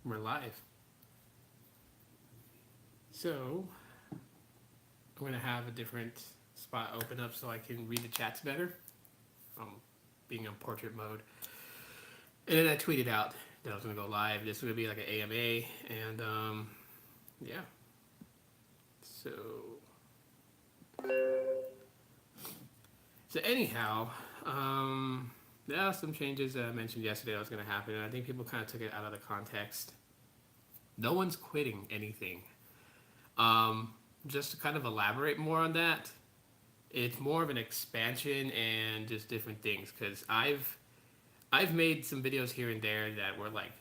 We're live. So, I'm going to have a different spot open up so I can read the chats better. I'm being in portrait mode. And then I tweeted out that I was going to go live. This would be like an AMA. And, yeah. So, anyhow, there are some changes that I mentioned yesterday that was going to happen. And I think people kind of took it out of the context. No one's quitting anything. Um, just to kind of elaborate more on that, it's more of an expansion and just different things because I've made some videos here and there that were like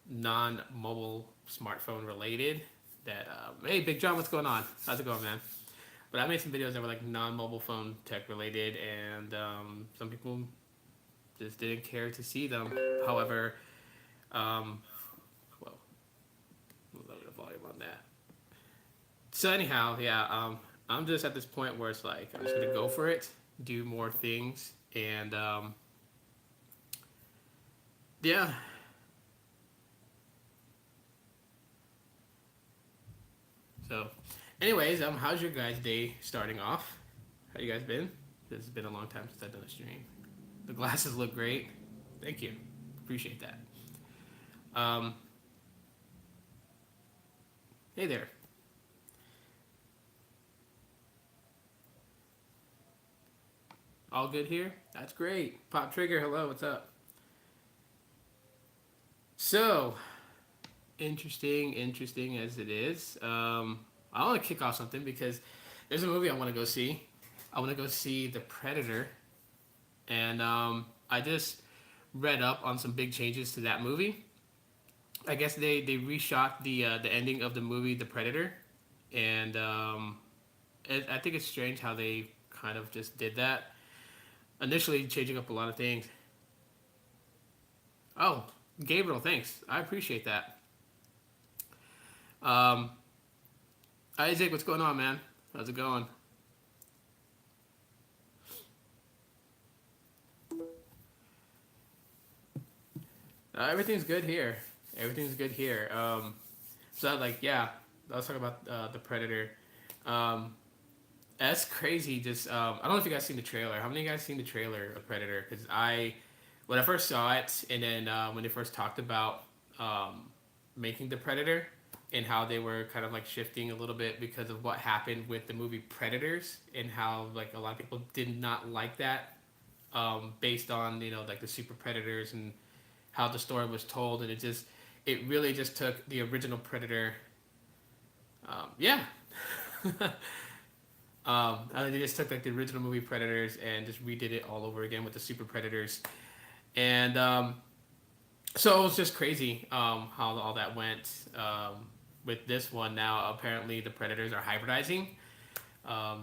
non-mobile smartphone related. That hey, Big John, what's going on? How's it going, man? But I made some videos that were like non-mobile phone tech related, and some people just didn't care to see them. However, um, well, lower the volume on that. So anyhow, yeah, I'm just at this point where it's like I'm just gonna go for it, do more things, and yeah. So, anyways, how's your guys' day starting off? How you guys been? This has been a long time since I've done a stream. The glasses look great. Thank you, appreciate that. Um, hey there. All good here? That's great. Pop Trigger, hello, what's up? So, interesting as it is. I want to kick off something because there's a movie I want to go see. I want to go see The Predator, and I just read up on some big changes to that movie. I guess they reshot the ending of the movie The Predator, and I think it's strange how they kind of just did that. Initially, changing up a lot of things. Oh, Gabriel, thanks. I appreciate that. Um, Isaac, what's going on, man? How's it going? Everything's good here. Everything's good here. So like, yeah, let's talk about the Predator. Um, that's crazy. Just I don't know if you guys seen the trailer. How many of you guys seen the trailer of Predator? Because when I first saw it, and then when they first talked about um, making the Predator and how they were kind of like shifting a little bit because of what happened with the movie Predators and how like a lot of people did not like that based on like the super predators and how the story was told, and it really just took the original Predator. Yeah. They just took like the original movie Predators and just redid it all over again with the super predators, and so it was just crazy how all that went. With this one now, apparently the predators are hybridizing.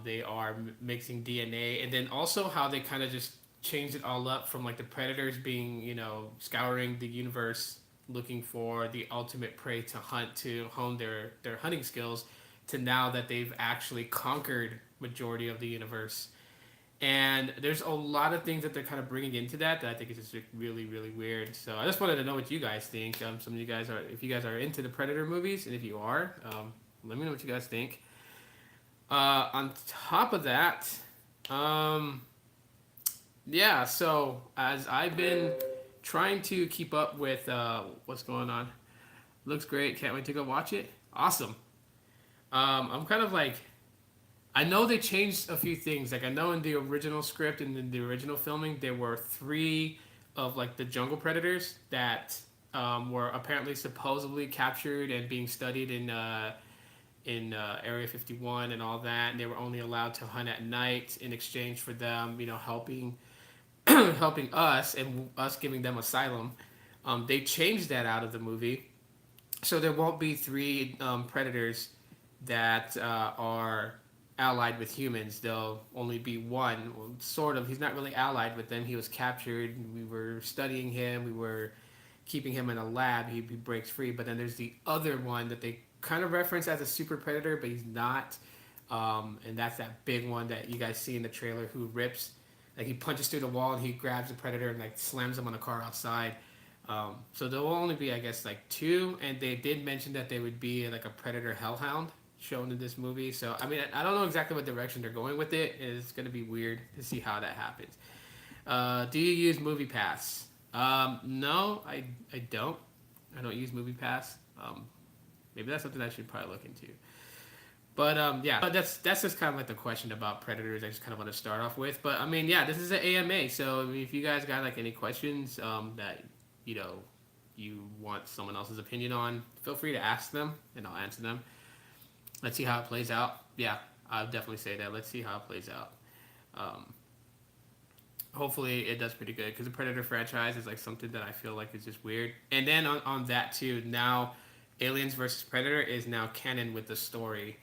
They are mixing DNA, and then also how they kind of just changed it all up from like the predators being, scouring the universe looking for the ultimate prey to hunt to hone their hunting skills, to now that they've actually conquered majority of the universe. And there's a lot of things that they're kind of bringing into that I think is just really, really weird. So I just wanted to know what you guys think. Some of you guys if you guys are into the Predator movies, and if you are, let me know what you guys think. On top of that, um, yeah. So as I've been trying to keep up with what's going on, looks great. Can't wait to go watch it. Awesome. I'm kind of like, I know they changed a few things. Like I know in the original script and in the original filming, there were three of like the jungle predators that were apparently supposedly captured and being studied in Area 51 and all that. And they were only allowed to hunt at night in exchange for them, helping helping us and us giving them asylum. They changed that out of the movie, so there won't be three predators that are allied with humans. There'll only be one, well, sort of. He's not really allied with them. He was captured. We were studying him. We were keeping him in a lab. He breaks free. But then there's the other one that they kind of reference as a super predator, but he's not. And that's that big one that you guys see in the trailer who rips, like he punches through the wall and he grabs the predator and like slams him on a car outside. So there will only be, I guess, like two, and they did mention that they would be like a predator hellhound shown in this movie. So I mean, I don't know exactly what direction they're going with it. It's gonna be weird to see how that happens. Do you use Movie Pass? No, I don't. I don't use Movie Pass. Maybe that's something I should probably look into. But yeah, but that's just kind of like the question about predators. I just kind of want to start off with. But I mean, yeah, this is an AMA, so I mean, if you guys got like any questions that you know you want someone else's opinion on, feel free to ask them, and I'll answer them. Let's see how it plays out. Yeah, I'll definitely say that. Let's see how it plays out. Um, Hopefully, it does pretty good because the Predator franchise is like something that I feel like is just weird. And then on that too, now Aliens versus Predator is now canon with the story.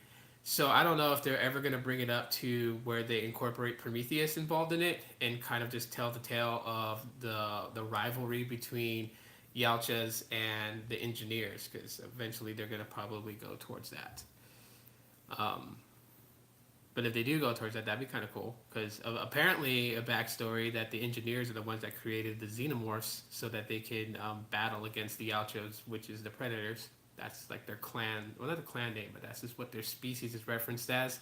So I don't know if they're ever going to bring it up to where they incorporate Prometheus involved in it and kind of just tell the tale of the rivalry between Yalchas and the engineers, because eventually they're going to probably go towards that. Um, but if they do go towards that, that'd be kind of cool. Because apparently, a backstory that the engineers are the ones that created the xenomorphs so that they can battle against the Yalchos, which is the predators. That's like their clan. Well, not the clan name, but that's just what their species is referenced as.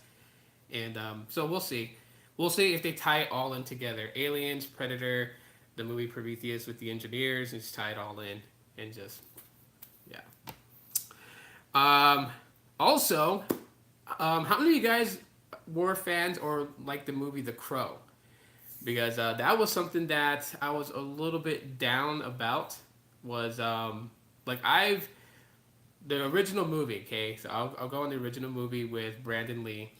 And so we'll see. We'll see if they tie it all in together. Aliens, Predator, the movie Prometheus with the engineers, and just tie it all in. And just, yeah. Um, Also, how many of you guys were fans or liked the movie The Crow? Because that was something that I was a little bit down about. Was like I've the original movie. Okay, so I'll go on the original movie with Brandon Lee.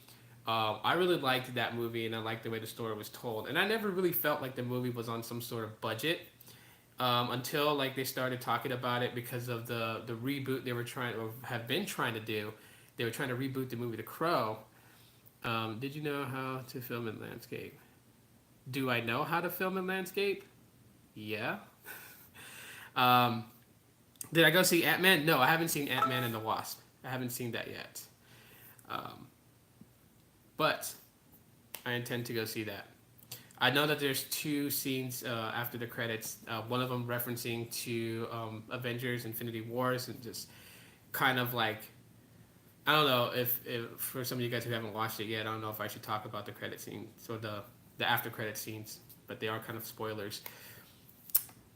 I really liked that movie, and I liked the way the story was told. And I never really felt like the movie was on some sort of budget until like they started talking about it because of the reboot they were trying or have been trying to do. They were trying to reboot the movie The Crow. Did you know how to film in landscape? Do I know how to film in landscape? Yeah. Um, did I go see Ant Man? No, I haven't seen Ant Man and the Wasp. I haven't seen that yet. Um, but I intend to go see that. I know that there's two scenes after the credits. One of them referencing to Avengers: Infinity Wars, and just kind of like I don't know if for some of you guys who haven't watched it yet, I don't know if I should talk about the credit scenes or the after credit scenes, but they are kind of spoilers.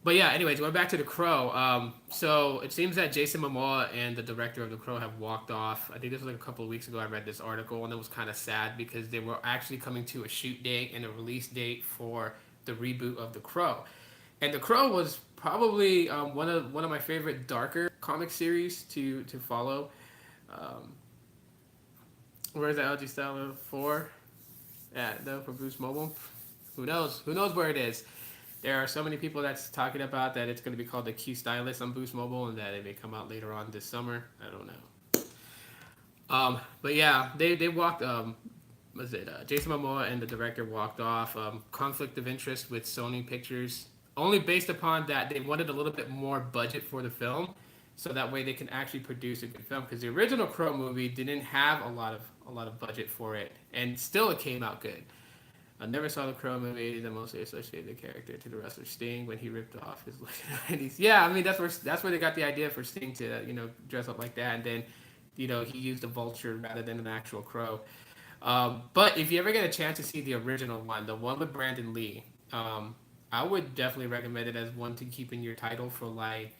But yeah, anyways, going back to The Crow. So it seems that Jason Momoa and the director of The Crow have walked off. I think this was like a couple of weeks ago. I read this article and it was kind of sad because they were actually coming to a shoot date and a release date for the reboot of The Crow. And The Crow was probably one of my favorite darker comic series to follow. Um, Where's the LG Styler for? Yeah, though for Boost Mobile. Who knows? Who knows where it is? There are so many people that's talking about that it's going to be called the Q Stylus on Boost Mobile and that it may come out later on this summer. I don't know. But yeah, they walked. Was it Jason Momoa and the director walked off? Conflict of interest with Sony Pictures, only based upon that they wanted a little bit more budget for the film, so that way they can actually produce a good film. Because the original Crow movie didn't have a lot of budget for it, and still it came out good. I never saw the Crow movie. The mostly associated character to the wrestler Sting when he ripped off his looking. Yeah, I mean that's where they got the idea for Sting to dress up like that, and then he used a vulture rather than an actual crow. But if you ever get a chance to see the original one, the one with Brandon Lee, I would definitely recommend it as one to keep in your title for like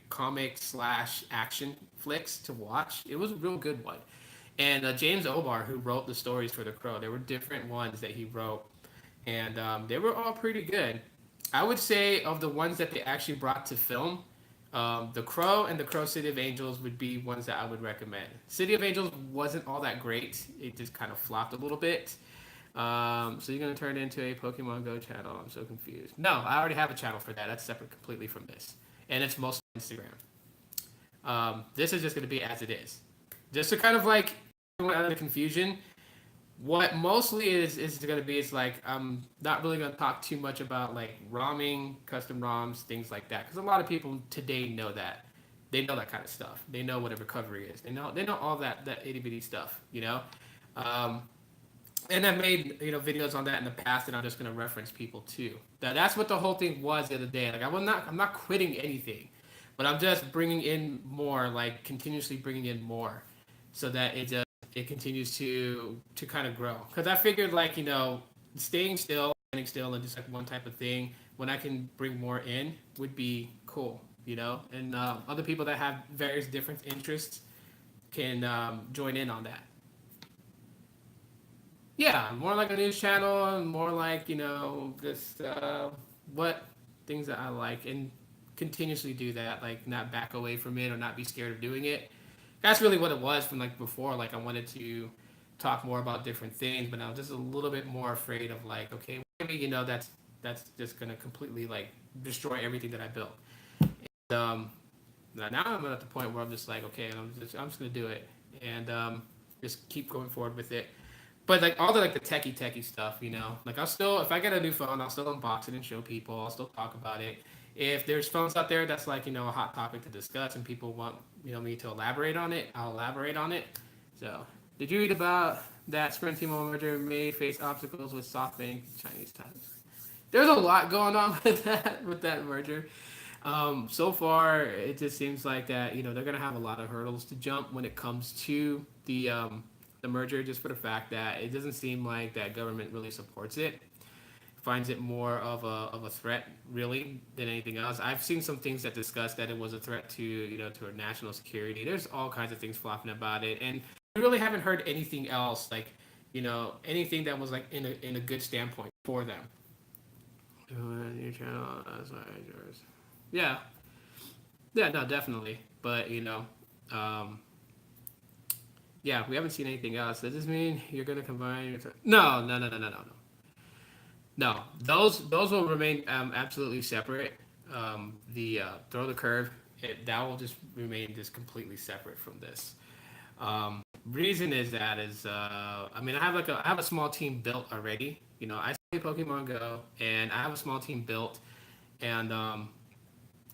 comic slash action flicks to watch. It was a real good one. And James Obar, who wrote the stories for The Crow, there were different ones that he wrote, and they were all pretty good. I would say of the ones that they actually brought to film, The Crow and The Crow City of Angels would be ones that I would recommend. City of Angels wasn't all that great. It just kind of flopped a little bit. So you're going to turn it into a Pokemon Go channel. I'm so confused. No, I already have a channel for that. That's separate completely from this. And it's mostly Instagram. This is just going to be as it is. Just to kind of like out of the confusion, what mostly is going to be is like I'm not really going to talk too much about like ROMing, custom ROMs, things like that, because a lot of people today know that. They know that kind of stuff. They know what a recovery is. They know all that itty bitty stuff, Um, And I've made videos on that in the past, and I'm just gonna reference people too. That's what the whole thing was the other day. Like I'm not quitting anything, but I'm just bringing in more, like continuously bringing in more, so that it continues to kind of grow. Because I figured like staying still, standing still, and just like one type of thing, when I can bring more in, would be cool. And other people that have various different interests can join in on that. Yeah, more like a news channel, and more like just what things that I like, and continuously do that. Like not back away from it or not be scared of doing it. That's really what it was from like before. Like I wanted to talk more about different things, but I was just a little bit more afraid of like, okay, maybe that's just gonna completely like destroy everything that I built. Um, now I'm at the point where I'm just like, okay, I'm just gonna do it, and just keep going forward with it. But like all the like the techie stuff, like I'll still, if I get a new phone, I'll still unbox it and show people. I'll still talk about it. If there's phones out there that's like a hot topic to discuss and people want me to elaborate on it, I'll elaborate on it. So, did you read about that Sprint T-Mobile merger may face obstacles with SoftBank Chinese ties? There's a lot going on with that merger. So far, it just seems like that they're gonna have a lot of hurdles to jump when it comes to the merger, just for the fact that it doesn't seem like that government really supports it, finds it more of a threat really than anything else. I've seen some things that discuss that it was a threat to to our national security. There's all kinds of things flopping about it, and we really haven't heard anything else like anything that was like in a good standpoint for them. New channel, that's not yours. Yeah, yeah, no, definitely. But um, yeah, we haven't seen anything else. Does this mean you're gonna combine? No, no, no, no, no, no, no. No, those will remain absolutely separate. The throw the curve, that will just remain just completely separate from this. Reason is that is I mean I have a small team built already. I play Pokemon Go, and I have a small team built, and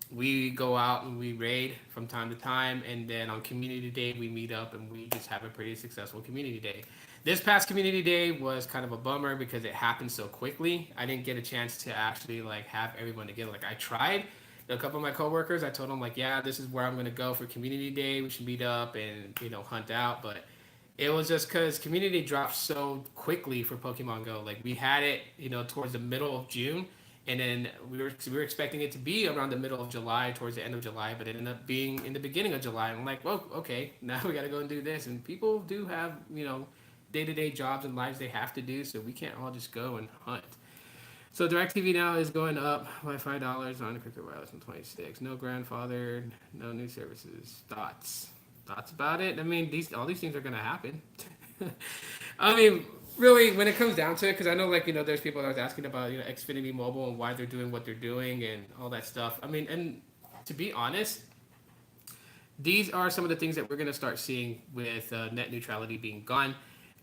we go out and we raid from time to time, and then on community day we meet up and we just have a pretty successful community day. This past community day was kind of a bummer because it happened so quickly. I didn't get a chance to actually like have everyone together. Like I tried. A couple of my coworkers, I told them like, yeah, this is where I'm gonna go for community day. We should meet up and hunt out. But it was just because community dropped so quickly for Pokemon Go. Like we had it, towards the middle of June, and then we were expecting it to be around the middle of July, towards the end of July, but it ended up being in the beginning of July. And I'm like, well, okay, now we got to go and do this. And people do have day-to-day jobs and lives they have to do, so we can't all just go and hunt. So DirecTV now is going up by $5 on Cricket Wireless in 26. No grandfather, no new services. Thoughts about it? I mean, all these things are gonna happen. I mean, really, when it comes down to it, because I know like there's people that are asking about Xfinity Mobile and why they're doing what they're doing and all that stuff. I mean, and to be honest, these are some of the things that we're going to start seeing with net neutrality being gone.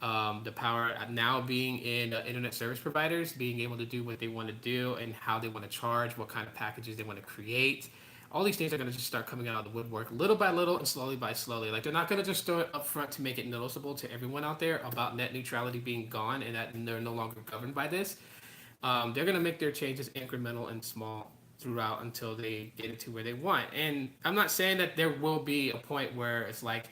The power now being in internet service providers, being able to do what they want to do and how they want to charge, what kind of packages they want to create. All these things are going to just start coming out of the woodwork little by little and slowly by slowly. Like they're not going to just throw it up front to make it noticeable to everyone out there about net neutrality being gone and that they're no longer governed by this. They're going to make their changes incremental and small throughout until they get it to where they want. And I'm not saying that there will be a point where it's like,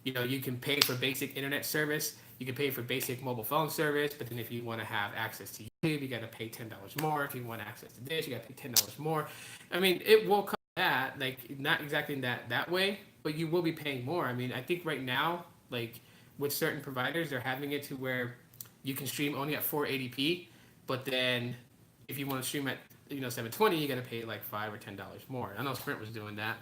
you can pay for basic internet service, you can pay for basic mobile phone service, but then if you want to have access to YouTube, you got to pay $10 more. If you want access to this, you got to pay $10 more. I mean, it will come that like not exactly in that way, but you will be paying more. I mean, I think right now, like with certain providers, they're having it to where you can stream only at 480p, but then if you want to stream at 720, you got to pay like $5 or $10 more. I know Sprint was doing that.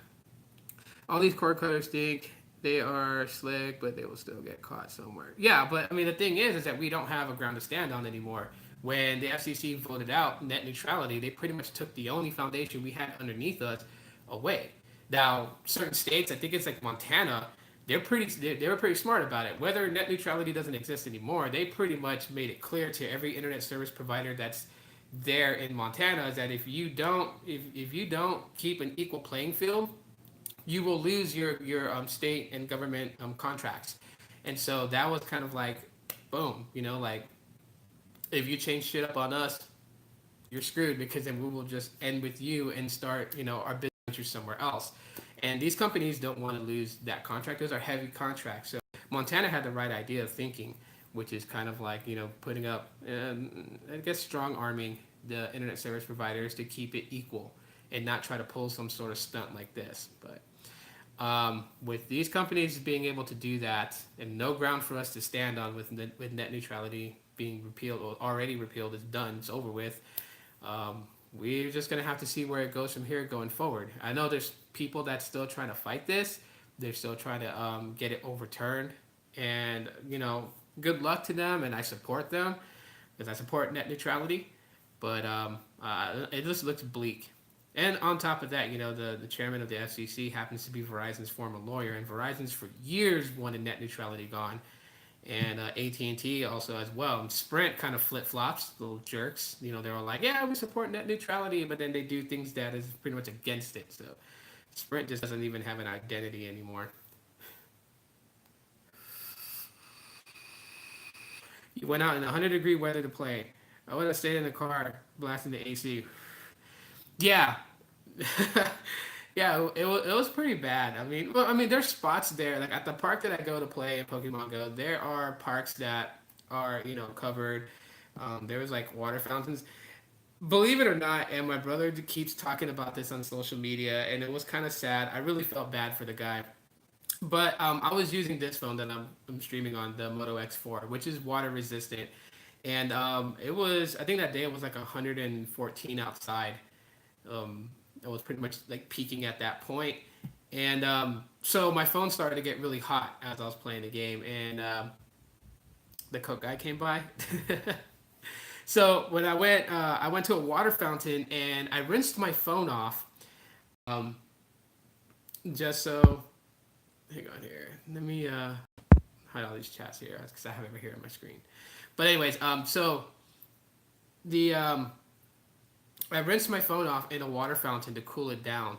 All these cord cutters think they are slick, but they will still get caught somewhere. Yeah, but I mean the thing is that we don't have a ground to stand on anymore. When the FCC voted out net neutrality, they pretty much took the only foundation we had underneath us away. Now, certain states, I think it's like Montana, they were pretty smart about it. Whether net neutrality doesn't exist anymore, they pretty much made it clear to every internet service provider that's there in Montana is that if you don't keep an equal playing field, you will lose your state and government contracts. And so that was kind of like boom, like If you change shit up on us, you're screwed because then we will just end with you and start, our business ventures somewhere else. And these companies don't want to lose that contract. Those are heavy contracts. So Montana had the right idea of thinking, which is kind of like, putting up, I guess, strong arming the internet service providers to keep it equal and not try to pull some sort of stunt like this. But with these companies being able to do that and no ground for us to stand on with net neutrality being repealed or already repealed, it's done, it's over with. We're just gonna have to see where it goes from here going forward. I know there's people that's still trying to fight this. They're still trying to get it overturned, and good luck to them. And I support them because I support net neutrality. But it just looks bleak. And on top of that, the chairman of the FCC happens to be Verizon's former lawyer, and Verizon's for years wanted net neutrality gone, and AT&T also as well. And Sprint kind of flip flops, little jerks. They're all like, "Yeah, we support net neutrality," but then they do things that is pretty much against it. So Sprint just doesn't even have an identity anymore. You went out in 100-degree weather to play. I would have stayed in the car blasting the AC. Yeah, yeah, it was pretty bad. I mean, there's spots there, like at the park that I go to play in Pokemon Go. There are parks that are covered. There was like water fountains. Believe it or not, and my brother keeps talking about this on social media, and it was kind of sad. I really felt bad for the guy. But I was using this phone that I'm streaming on, the Moto X4, which is water resistant, and it was, I think that day it was like 114 outside. It was pretty much like peaking at that point, and so my phone started to get really hot as I was playing the game, and the Coke guy came by. So when I went to a water fountain and I rinsed my phone off, um, just so. Hang on here. Let me hide all these chats here because I have it right here on my screen. But anyways, so the I rinsed my phone off in a water fountain to cool it down,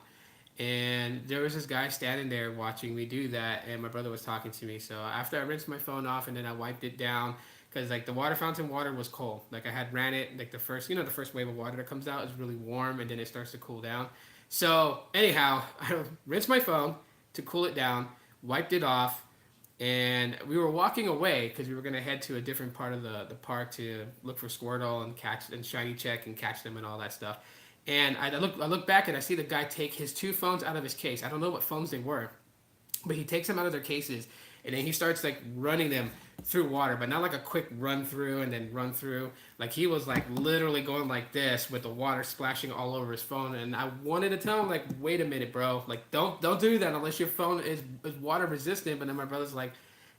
and there was this guy standing there watching me do that, and my brother was talking to me. So after I rinsed my phone off and then I wiped it down, because like the water fountain water was cold. Like I had ran it, like the first wave of water that comes out is really warm, and then it starts to cool down. So anyhow, I rinsed my phone to cool it down, wiped it off, and we were walking away because we were gonna head to a different part of the park to look for Squirtle and catch and shiny check and catch them and all that stuff. And I look back and I see the guy take his two phones out of his case. I don't know what phones they were, but he takes them out of their cases and then he starts like running them through water, but not like a quick run through and then run through. Like he was like literally going like this with the water splashing all over his phone. And I wanted to tell him like, wait a minute, bro, like don't do that unless your phone is water resistant. But then my brother's like,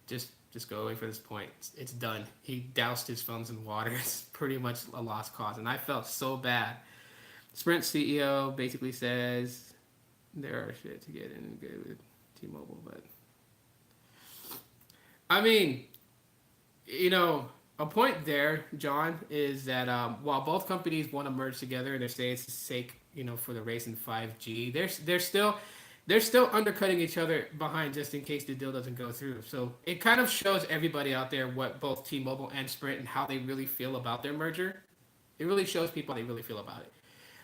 just go away for this point. It's done. He doused his phones in water. It's pretty much a lost cause, and I felt so bad. Sprint CEO basically says there are shit to get in good with T-Mobile, but I mean, a point there, John, is that while both companies want to merge together and they say it's the sake, for the race in 5G, they're still undercutting each other behind just in case the deal doesn't go through. So it kind of shows everybody out there what both T-Mobile and Sprint and how they really feel about their merger. It really shows people how they really feel about it.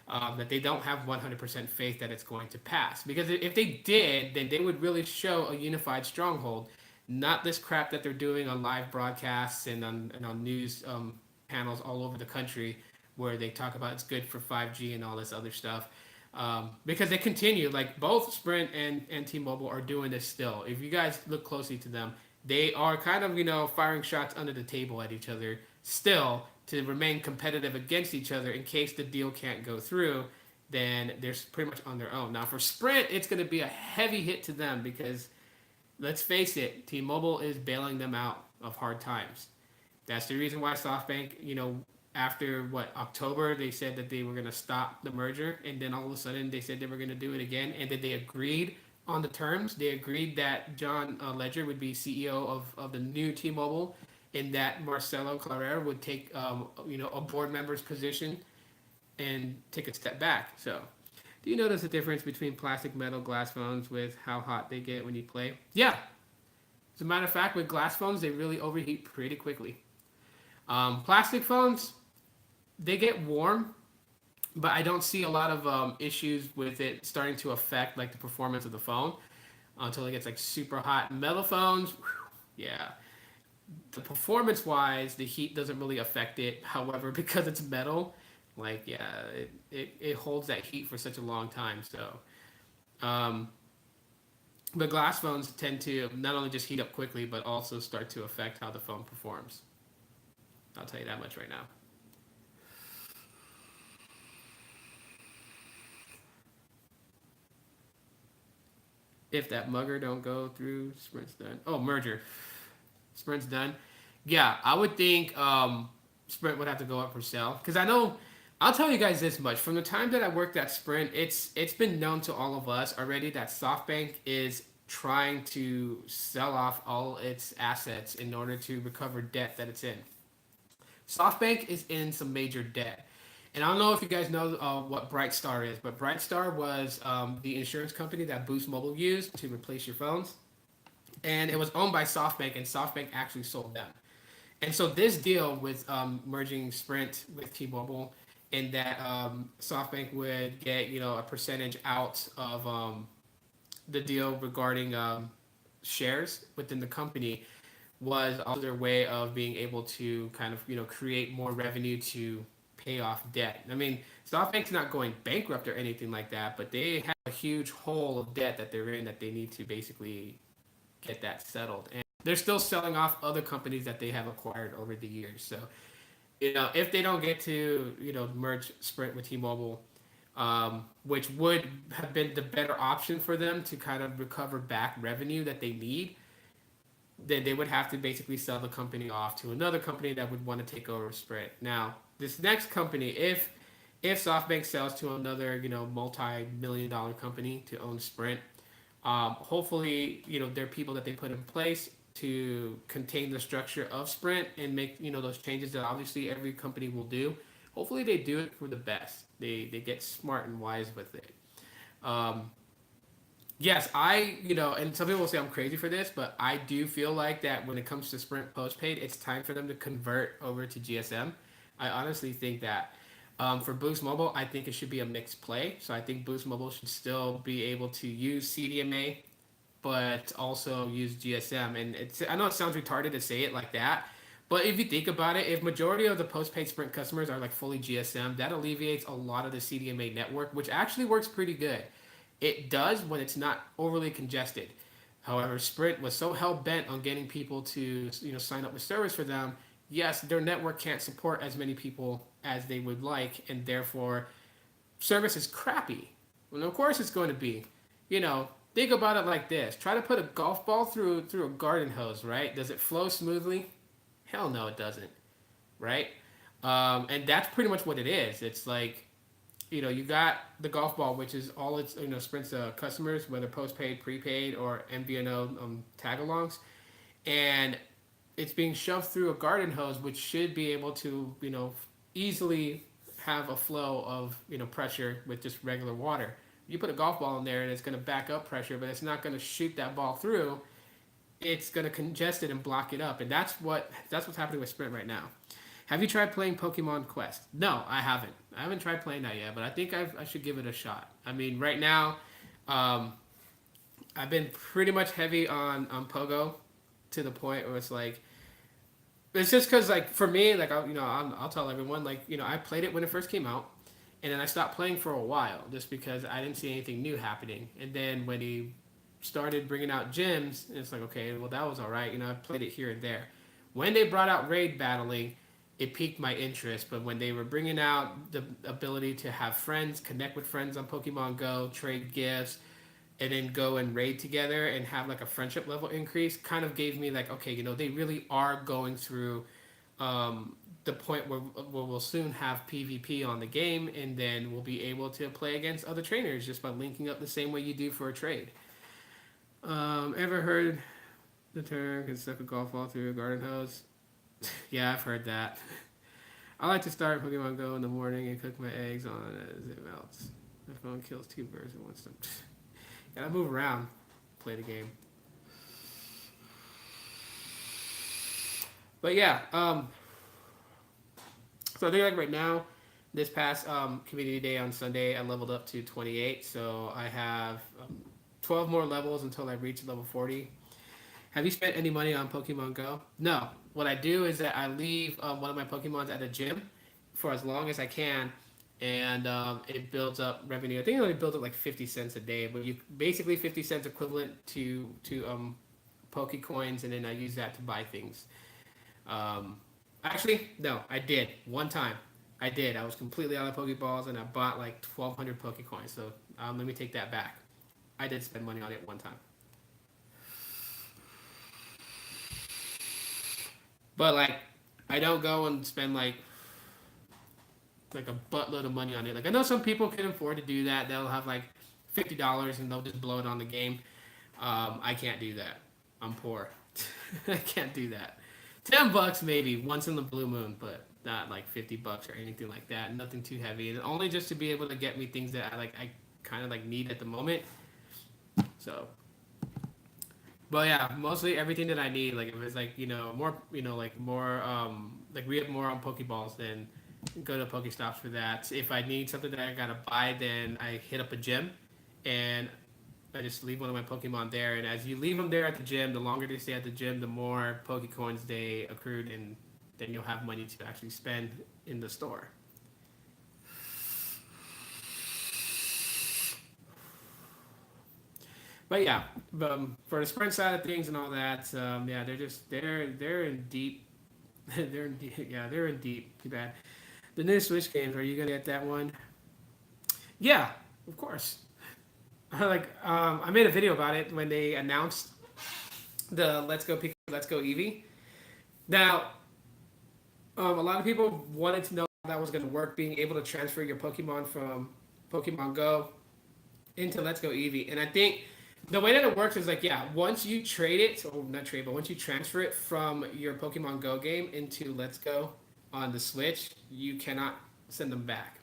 That they don't have 100% faith that it's going to pass. Because if they did, then they would really show a unified stronghold, not this crap that they're doing on live broadcasts and on news panels all over the country where they talk about it's good for 5G and all this other stuff. Because they continue, like both Sprint and T-Mobile are doing this still. If you guys look closely to them, they are kind of, firing shots under the table at each other still to remain competitive against each other in case the deal can't go through. Then they're pretty much on their own. Now for Sprint, it's going to be a heavy hit to them because let's face it, T-Mobile is bailing them out of hard times. That's the reason why SoftBank, after October, they said that they were going to stop the merger, and then all of a sudden they said they were going to do it again, and then they agreed on the terms. They agreed that John Ledger would be CEO of the new T-Mobile, and that Marcelo Claret would take a board member's position and take a step back. So, do you notice the difference between plastic, metal, glass phones with how hot they get when you play? Yeah. As a matter of fact, with glass phones, they really overheat pretty quickly. Plastic phones, they get warm, but I don't see a lot of issues with it starting to affect like the performance of the phone until it gets like super hot. Metal phones, whew, yeah, the performance wise, the heat doesn't really affect it. However, because it's metal, like yeah, it holds that heat for such a long time. So, um, but glass phones tend to not only just heat up quickly, but also start to affect how the phone performs. I'll tell you that much right now. If that mugger don't go through, sprint's done. Oh, merger, sprint's done. Yeah, I would think Sprint would have to go up for sale because I know. I'll tell you guys this much: from the time that I worked at Sprint, it's been known to all of us already that SoftBank is trying to sell off all its assets in order to recover debt that it's in. SoftBank is in some major debt. And I don't know if you guys know what Brightstar is, but Brightstar was the insurance company that Boost Mobile used to replace your phones. And it was owned by SoftBank, and SoftBank actually sold them. And so this deal with merging Sprint with T-Mobile, and that SoftBank would get a percentage out of the deal regarding shares within the company, was also their way of being able to kind of create more revenue to pay off debt. I mean, SoftBank's not going bankrupt or anything like that, but they have a huge hole of debt that they're in that they need to basically get that settled. And they're still selling off other companies that they have acquired over the years. So, if they don't get to, merge Sprint with T-Mobile, which would have been the better option for them to kind of recover back revenue that they need, then they would have to basically sell the company off to another company that would want to take over Sprint. Now, this next company, if SoftBank sells to another, multi-million dollar company to own Sprint, hopefully, there are people that they put in place to contain the structure of Sprint and make, those changes that obviously every company will do. Hopefully they do it for the best. They get smart and wise with it. Um, yes, and some people will say I'm crazy for this, but I do feel like that when it comes to Sprint postpaid, it's time for them to convert over to GSM. I honestly think that. For Boost Mobile, I think it should be a mixed play. So I think Boost Mobile should still be able to use CDMA, but also use GSM. And I know it sounds retarded to say it like that, but if you think about it, if majority of the postpaid Sprint customers are like fully GSM, that alleviates a lot of the CDMA network, which actually works pretty good. It does when it's not overly congested. However, Sprint was so hell bent on getting people to sign up with service for them. Yes, their network can't support as many people as they would like, and therefore service is crappy. Well, of course it's going to be. Think about it like this: try to put a golf ball through a garden hose, right? Does it flow smoothly? Hell no, it doesn't, right? And that's pretty much what it is. It's like you got the golf ball, which is all its Sprint's customers, whether postpaid, prepaid, or MVNO tag-alongs, and it's being shoved through a garden hose, which should be able to easily have a flow of pressure with just regular water. You put a golf ball in there, and it's going to back up pressure, but it's not going to shoot that ball through. It's going to congest it and block it up, and that's what's happening with Sprint right now. Have you tried playing Pokemon Quest? No, I haven't. I haven't tried playing that yet, but I think I should give it a shot. I mean, right now, um, I've been pretty much heavy on Pogo, to the point where it's like, it's just because like for me, like I'll tell everyone, like I played it when it first came out, and then I stopped playing for a while just because I didn't see anything new happening. And then when he started bringing out gyms, it's like, okay, well that was all right. I played it here and there. When they brought out raid battling, it piqued my interest. But when they were bringing out the ability to have friends, connect with friends on Pokemon Go, trade gifts, and then go and raid together and have like a friendship level increase, kind of gave me like, okay, they really are going through the point where we'll soon have PvP on the game, and then we'll be able to play against other trainers just by linking up the same way you do for a trade. Ever heard the term "can suck a golf ball through a garden hose"? Yeah, I've heard that. I like to start Pokemon Go in the morning and cook my eggs on it as it melts. My phone kills two birds with one stone. Yeah, I move around, play the game. But yeah, So I think like right now, this past community day on Sunday, I leveled up to 28. So I have 12 more levels until I reach level 40. Have you spent any money on Pokemon Go? No. What I do is that I leave one of my Pokemons at the gym for as long as I can, and it builds up revenue. I think it only builds up like 50 cents a day, but you basically 50 cents equivalent to Poke coins, and then I use that to buy things. Um, Actually, no, I did one time. I did. I was completely out of Pokeballs, and I bought like 1,200 Poke coins. So let me take that back. I did spend money on it one time. But like, I don't go and spend like a buttload of money on it. Like I know some people can afford to do that. They'll have like $50 and they'll just blow it on the game. I can't do that. I'm poor. I can't do that. $10 maybe once in the blue moon, but not like $50 or anything like that. Nothing too heavy, and only just to be able to get me things that I like. I kind of like need at the moment. So, but yeah, mostly everything that I need. Like if it's like more like more like we have more on Pokeballs, then go to Pokestops for that. If I need something that I gotta buy, then I hit up a gym, and I just leave one of my Pokemon there. And as you leave them there at the gym, the longer they stay at the gym, the more Pokecoins they accrued, and then you'll have money to actually spend in the store. But yeah, for the sprint side of things and all that, yeah, they're in deep, they're in deep, yeah, they're in deep. Too bad. The new Switch games, are you gonna get that one? Yeah, of course. I made a video about it when they announced the Let's Go Pikachu, Let's Go Eevee. Now, a lot of people wanted to know how that was going to work, being able to transfer your Pokemon from Pokemon Go into Let's Go Eevee. And I think the way that it works is like, yeah, once you trade it, or not trade, but once you transfer it from your Pokemon Go game into Let's Go on the Switch, you cannot send them back.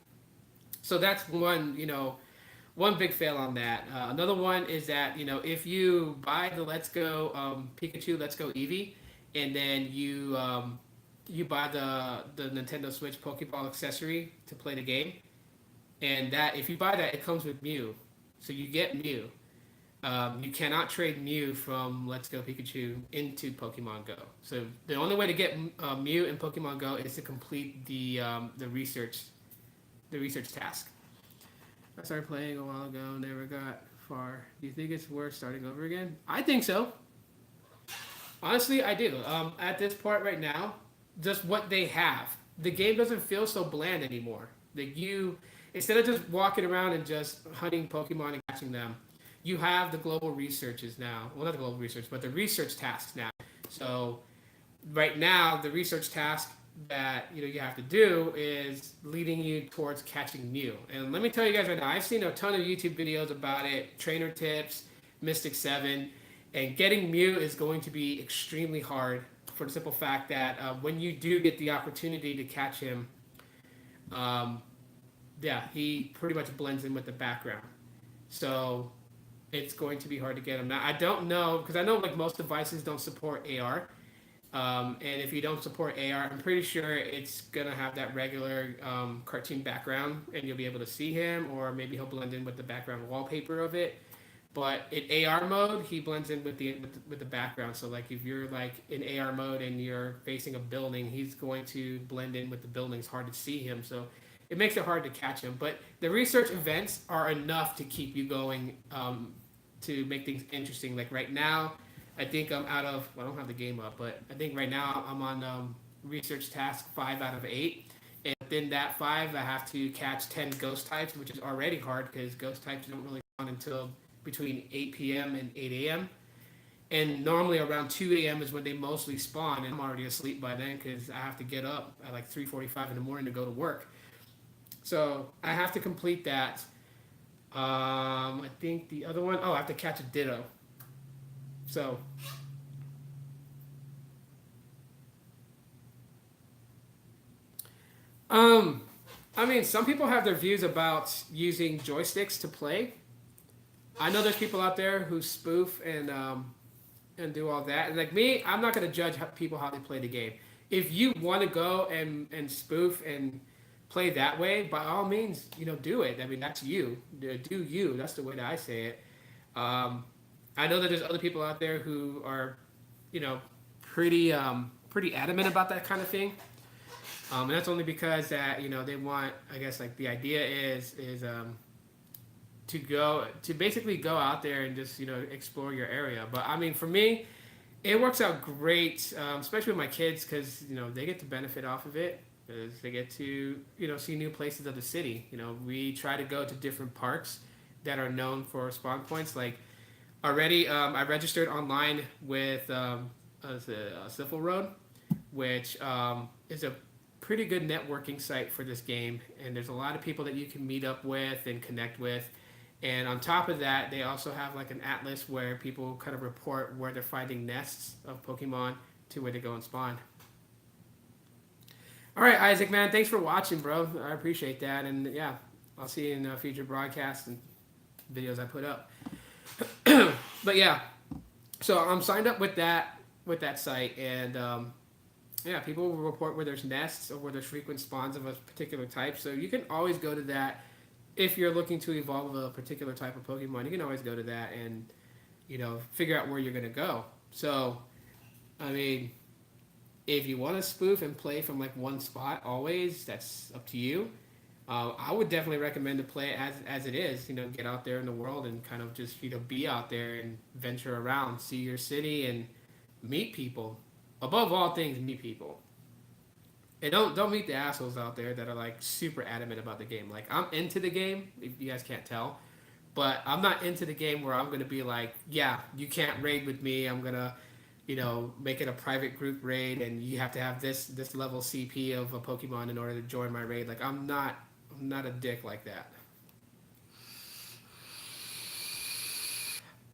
So that's one big fail on that. Another one is that if you buy the Let's Go Pikachu, Let's Go Eevee, and then you buy the Nintendo Switch Pokeball accessory to play the game, and that if you buy that, it comes with Mew, so you get Mew. You cannot trade Mew from Let's Go Pikachu into Pokemon Go. So the only way to get Mew in Pokemon Go is to complete the research task. I started playing a while ago, never got far. Do you think it's worth starting over again? I think so. Honestly, I do. At this part right now, just what they have, the game doesn't feel so bland anymore. Like instead of just walking around and just hunting Pokemon and catching them, you have the global researches now. Well, not the global research, but the research tasks now. So right now, the research task that you have to do is leading you towards catching Mew. And let me tell you guys right now, I've seen a ton of YouTube videos about it, trainer tips, Mystic 7, and getting Mew is going to be extremely hard for the simple fact that when you do get the opportunity to catch him, yeah, he pretty much blends in with the background. So it's going to be hard to get him. Now, I don't know, because I know like most devices don't support AR. And if you don't support AR, I'm pretty sure it's going to have that regular cartoon background, and you'll be able to see him, or maybe he'll blend in with the background wallpaper of it. But in AR mode, he blends in with the background. So like if you're like in AR mode and you're facing a building, he's going to blend in with the building. It's hard to see him, so it makes it hard to catch him. But the research events are enough to keep you going, to make things interesting. Like right now, I think I'm out of. Well, I don't have the game up, but I think right now I'm on research task 5 out of 8. And within that 5, I have to catch 10 ghost types, which is already hard because ghost types don't really spawn until between 8 p.m. and 8 a.m. And normally around 2 a.m. is when they mostly spawn, and I'm already asleep by then because I have to get up at like 3:45 in the morning to go to work. So I have to complete that. I think the other one, I have to catch a Ditto. So I mean, some people have their views about using joysticks to play. I know there's people out there who spoof and do all that. And like me, I'm not gonna judge people how they play the game. if you want to go and spoof and play that way, by all means, do it. I mean, that's you. Do you? That's the way that I say it. Um, I know that there's other people out there who are, you know, pretty adamant about that kind of thing. And that's only because that they want. I guess like the idea is to basically go out there and just explore your area. But I mean, for me, it works out great, especially with my kids, because they get to benefit off of it. Because they get to see new places of the city. We try to go to different parks that are known for spawn points. Like already, I registered online with Syphil Road, which is a pretty good networking site for this game, and there's a lot of people that you can meet up with and connect with. And on top of that, they also have like an atlas where people kind of report where they're finding nests of Pokemon to where they go and spawn. All right, Isaac, man, thanks for watching, bro. I appreciate that, and yeah, I'll see you in future broadcasts and videos I put up. But yeah, so I'm signed up with that site, and yeah, people will report where there's nests or where there's frequent spawns of a particular type. So you can always go to that if you're looking to evolve a particular type of Pokemon. You can always go to that and figure out where you're gonna go. So, I mean, if you want to spoof and play from like one spot always, that's up to you. I would definitely recommend to play it as it is. Get out there in the world and kind of just be out there and venture around, see your city, and meet people. Above all things, meet people. And don't meet the assholes out there that are like super adamant about the game. Like I'm into the game, if you guys can't tell, but I'm not into the game where I'm gonna be like, yeah, you can't raid with me. I'm gonna, make it a private group raid, and you have to have this level CP of a Pokemon in order to join my raid. Like I'm not a dick like that.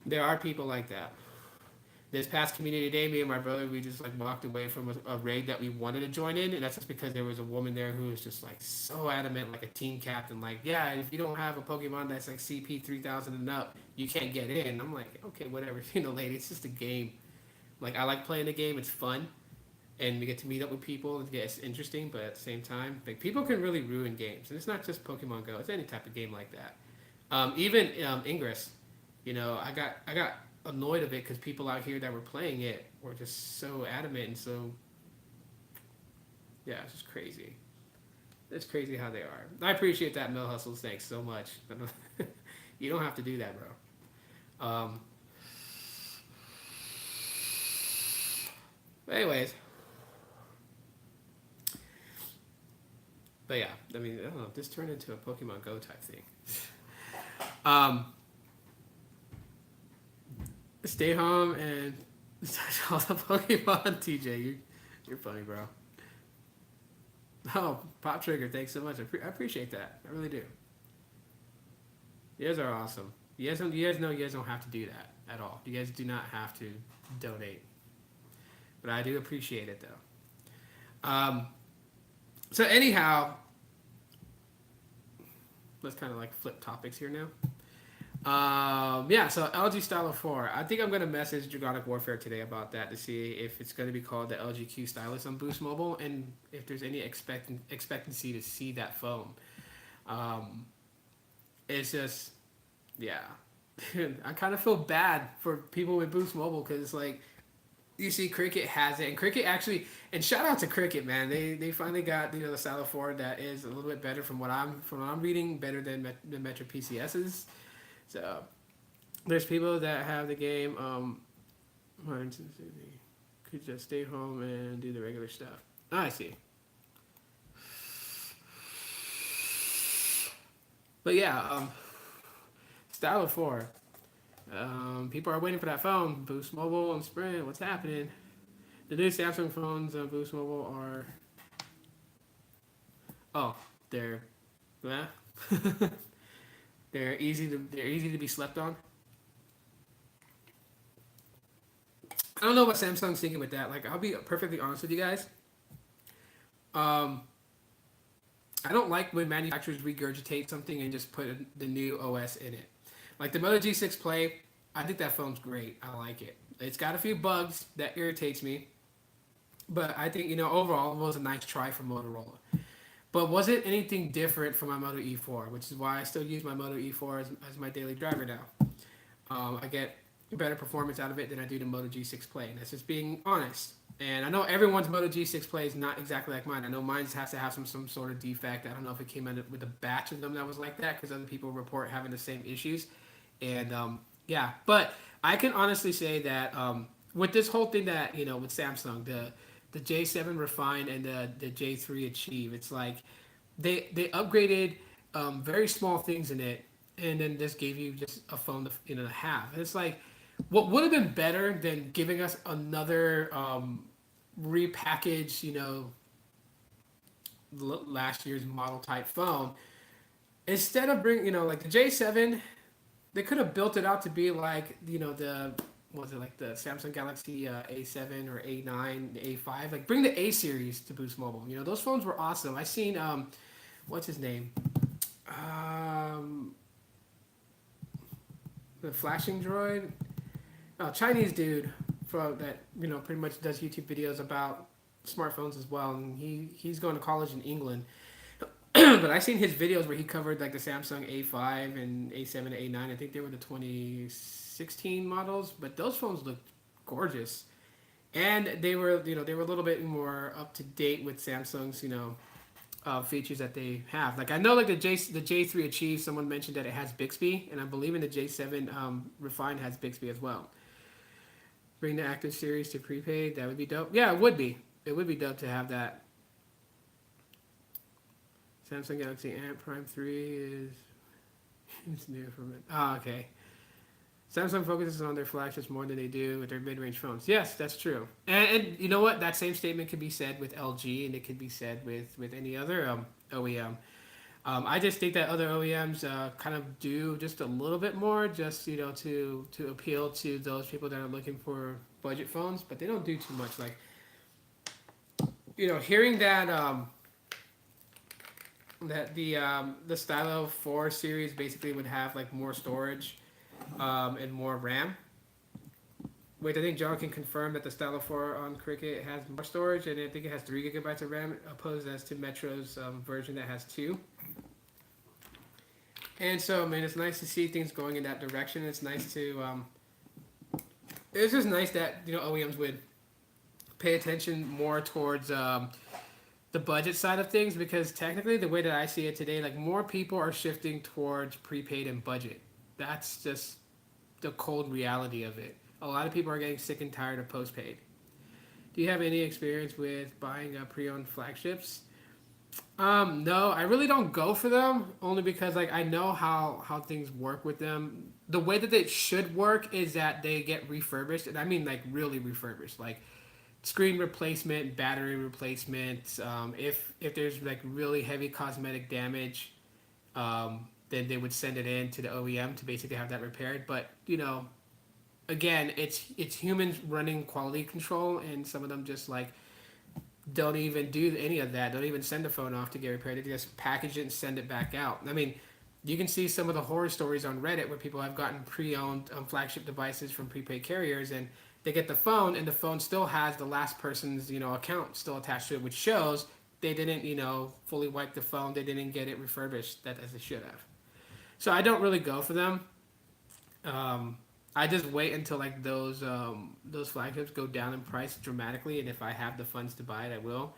There are people like that. This past community day, me and my brother, we just like walked away from a raid that we wanted to join in, and that's just because there was a woman there who was just like so adamant, like a team captain, like, yeah, if you don't have a Pokemon that's like CP 3000 and up, you can't get in. I'm like, okay, whatever, lady, it's just a game. Like I like playing the game, it's fun, and we get to meet up with people and it's interesting, but at the same time, like people can really ruin games, and it's not just Pokemon Go, it's any type of game like that. Even Ingress, I got annoyed of it because people out here that were playing it were just so adamant and so yeah, it's just crazy. It's crazy how they are. I appreciate that, Mill Hustles. Thanks so much. You don't have to do that, bro. But anyways, but yeah, I mean, I don't know. This turned into a Pokemon Go type thing. Stay home and touch all the Pokemon. TJ, you're funny, bro. Oh, Pop Trigger, thanks so much. I appreciate that. I really do. You guys are awesome. You guys know you guys don't have to do that at all. You guys do not have to donate, but I do appreciate it though. So anyhow, let's kind of like flip topics here now. Yeah, so LG Stylo 4. I think I'm going to message Dragonic Warfare today about that to see if it's going to be called the LGQ Stylus on Boost Mobile and if there's any expectancy to see that phone. It's just, yeah. I kind of feel bad for people with Boost Mobile because, like, you see Cricket has it, and Cricket actually, and shout out to Cricket, man. They finally got the Stylo 4 that is a little bit better from what I'm reading, better than the Metro PCS's. So there's people that have the game. Could just stay home and do the regular stuff. I see. But yeah, Stylo 4. People are waiting for that phone. Boost Mobile and Sprint. What's happening? The new Samsung phones on Boost Mobile are. Oh, they're. Yeah. They're easy to be slept on. I don't know what Samsung's thinking with that. Like, I'll be perfectly honest with you guys. I don't like when manufacturers regurgitate something and just put the new OS in it. Like the Moto G6 Play, I think that phone's great. I like it. It's got a few bugs that irritates me. But I think overall it was a nice try for Motorola. But was it anything different from my Moto E4, which is why I still use my Moto E4 as my daily driver now. I get better performance out of it than I do the Moto G6 Play. And that's just being honest. And I know everyone's Moto G6 Play is not exactly like mine. I know mine has to have some sort of defect. I don't know if it came in with a batch of them that was like that because other people report having the same issues. And yeah, but I can honestly say that with this whole thing that with Samsung, the J7 Refine and the J3 Achieve, it's like they upgraded very small things in it, and then just gave you just a phone to have. And it's like what would have been better than giving us another repackaged, last year's model type phone. Instead of bringing, like the J7, they could have built it out to be like, the was it like the Samsung Galaxy A7 or A9, the A5? Like bring the A series to Boost Mobile. Those phones were awesome. I seen what's his name? Um, the flashing droid, Chinese dude from that pretty much does YouTube videos about smartphones as well, and he's going to college in England. But I seen his videos where he covered like the Samsung A5 and A7 and A9. I think they were the 2016 models, but those phones looked gorgeous, and they were a little bit more up to date with Samsung's features that they have. Like I know like the J3 Achieve, someone mentioned that it has Bixby, and I believe in the J7 Refine has Bixby as well. Bring the active series to prepaid. That would be dope. Yeah, it would be. It would be dope to have that. Samsung Galaxy Ant Prime 3 is it's new from it. Oh, okay. Samsung focuses on their flagships more than they do with their mid-range phones. Yes, that's true. And you know what? That same statement could be said with LG, and it could be said with any other OEM. I just think that other OEMs kind of do just a little bit more, just to appeal to those people that are looking for budget phones, but they don't do too much. Like hearing that the Stylo 4 series basically would have like more storage and more RAM. Wait, I think John can confirm that the Stylo 4 on Cricket has more storage, and I think it has 3 GB of RAM, opposed as to Metro's version that has 2. And so, man, it's nice to see things going in that direction. It's nice to, it's just nice that OEMs would pay attention more towards the budget side of things, because technically, the way that I see it today, like more people are shifting towards prepaid and budget. That's just the cold reality of it. A lot of people are getting sick and tired of postpaid. Do you have any experience with buying pre-owned flagships? No, I really don't go for them, only because like I know how things work with them. The way that they should work is that they get refurbished, and I mean like really refurbished, like screen replacement, battery replacement. If there's like really heavy cosmetic damage, then they would send it in to the OEM to basically have that repaired. But again, it's humans running quality control, and some of them just like don't even do any of that. Don't even send the phone off to get repaired. They just package it and send it back out. I mean, you can see some of the horror stories on Reddit where people have gotten pre-owned flagship devices from prepaid carriers, and they get the phone, and the phone still has the last person's account still attached to it, which shows they didn't fully wipe the phone. They didn't get it refurbished that as they should have. So I don't really go for them. I just wait until like those flagships go down in price dramatically, and if I have the funds to buy it, I will.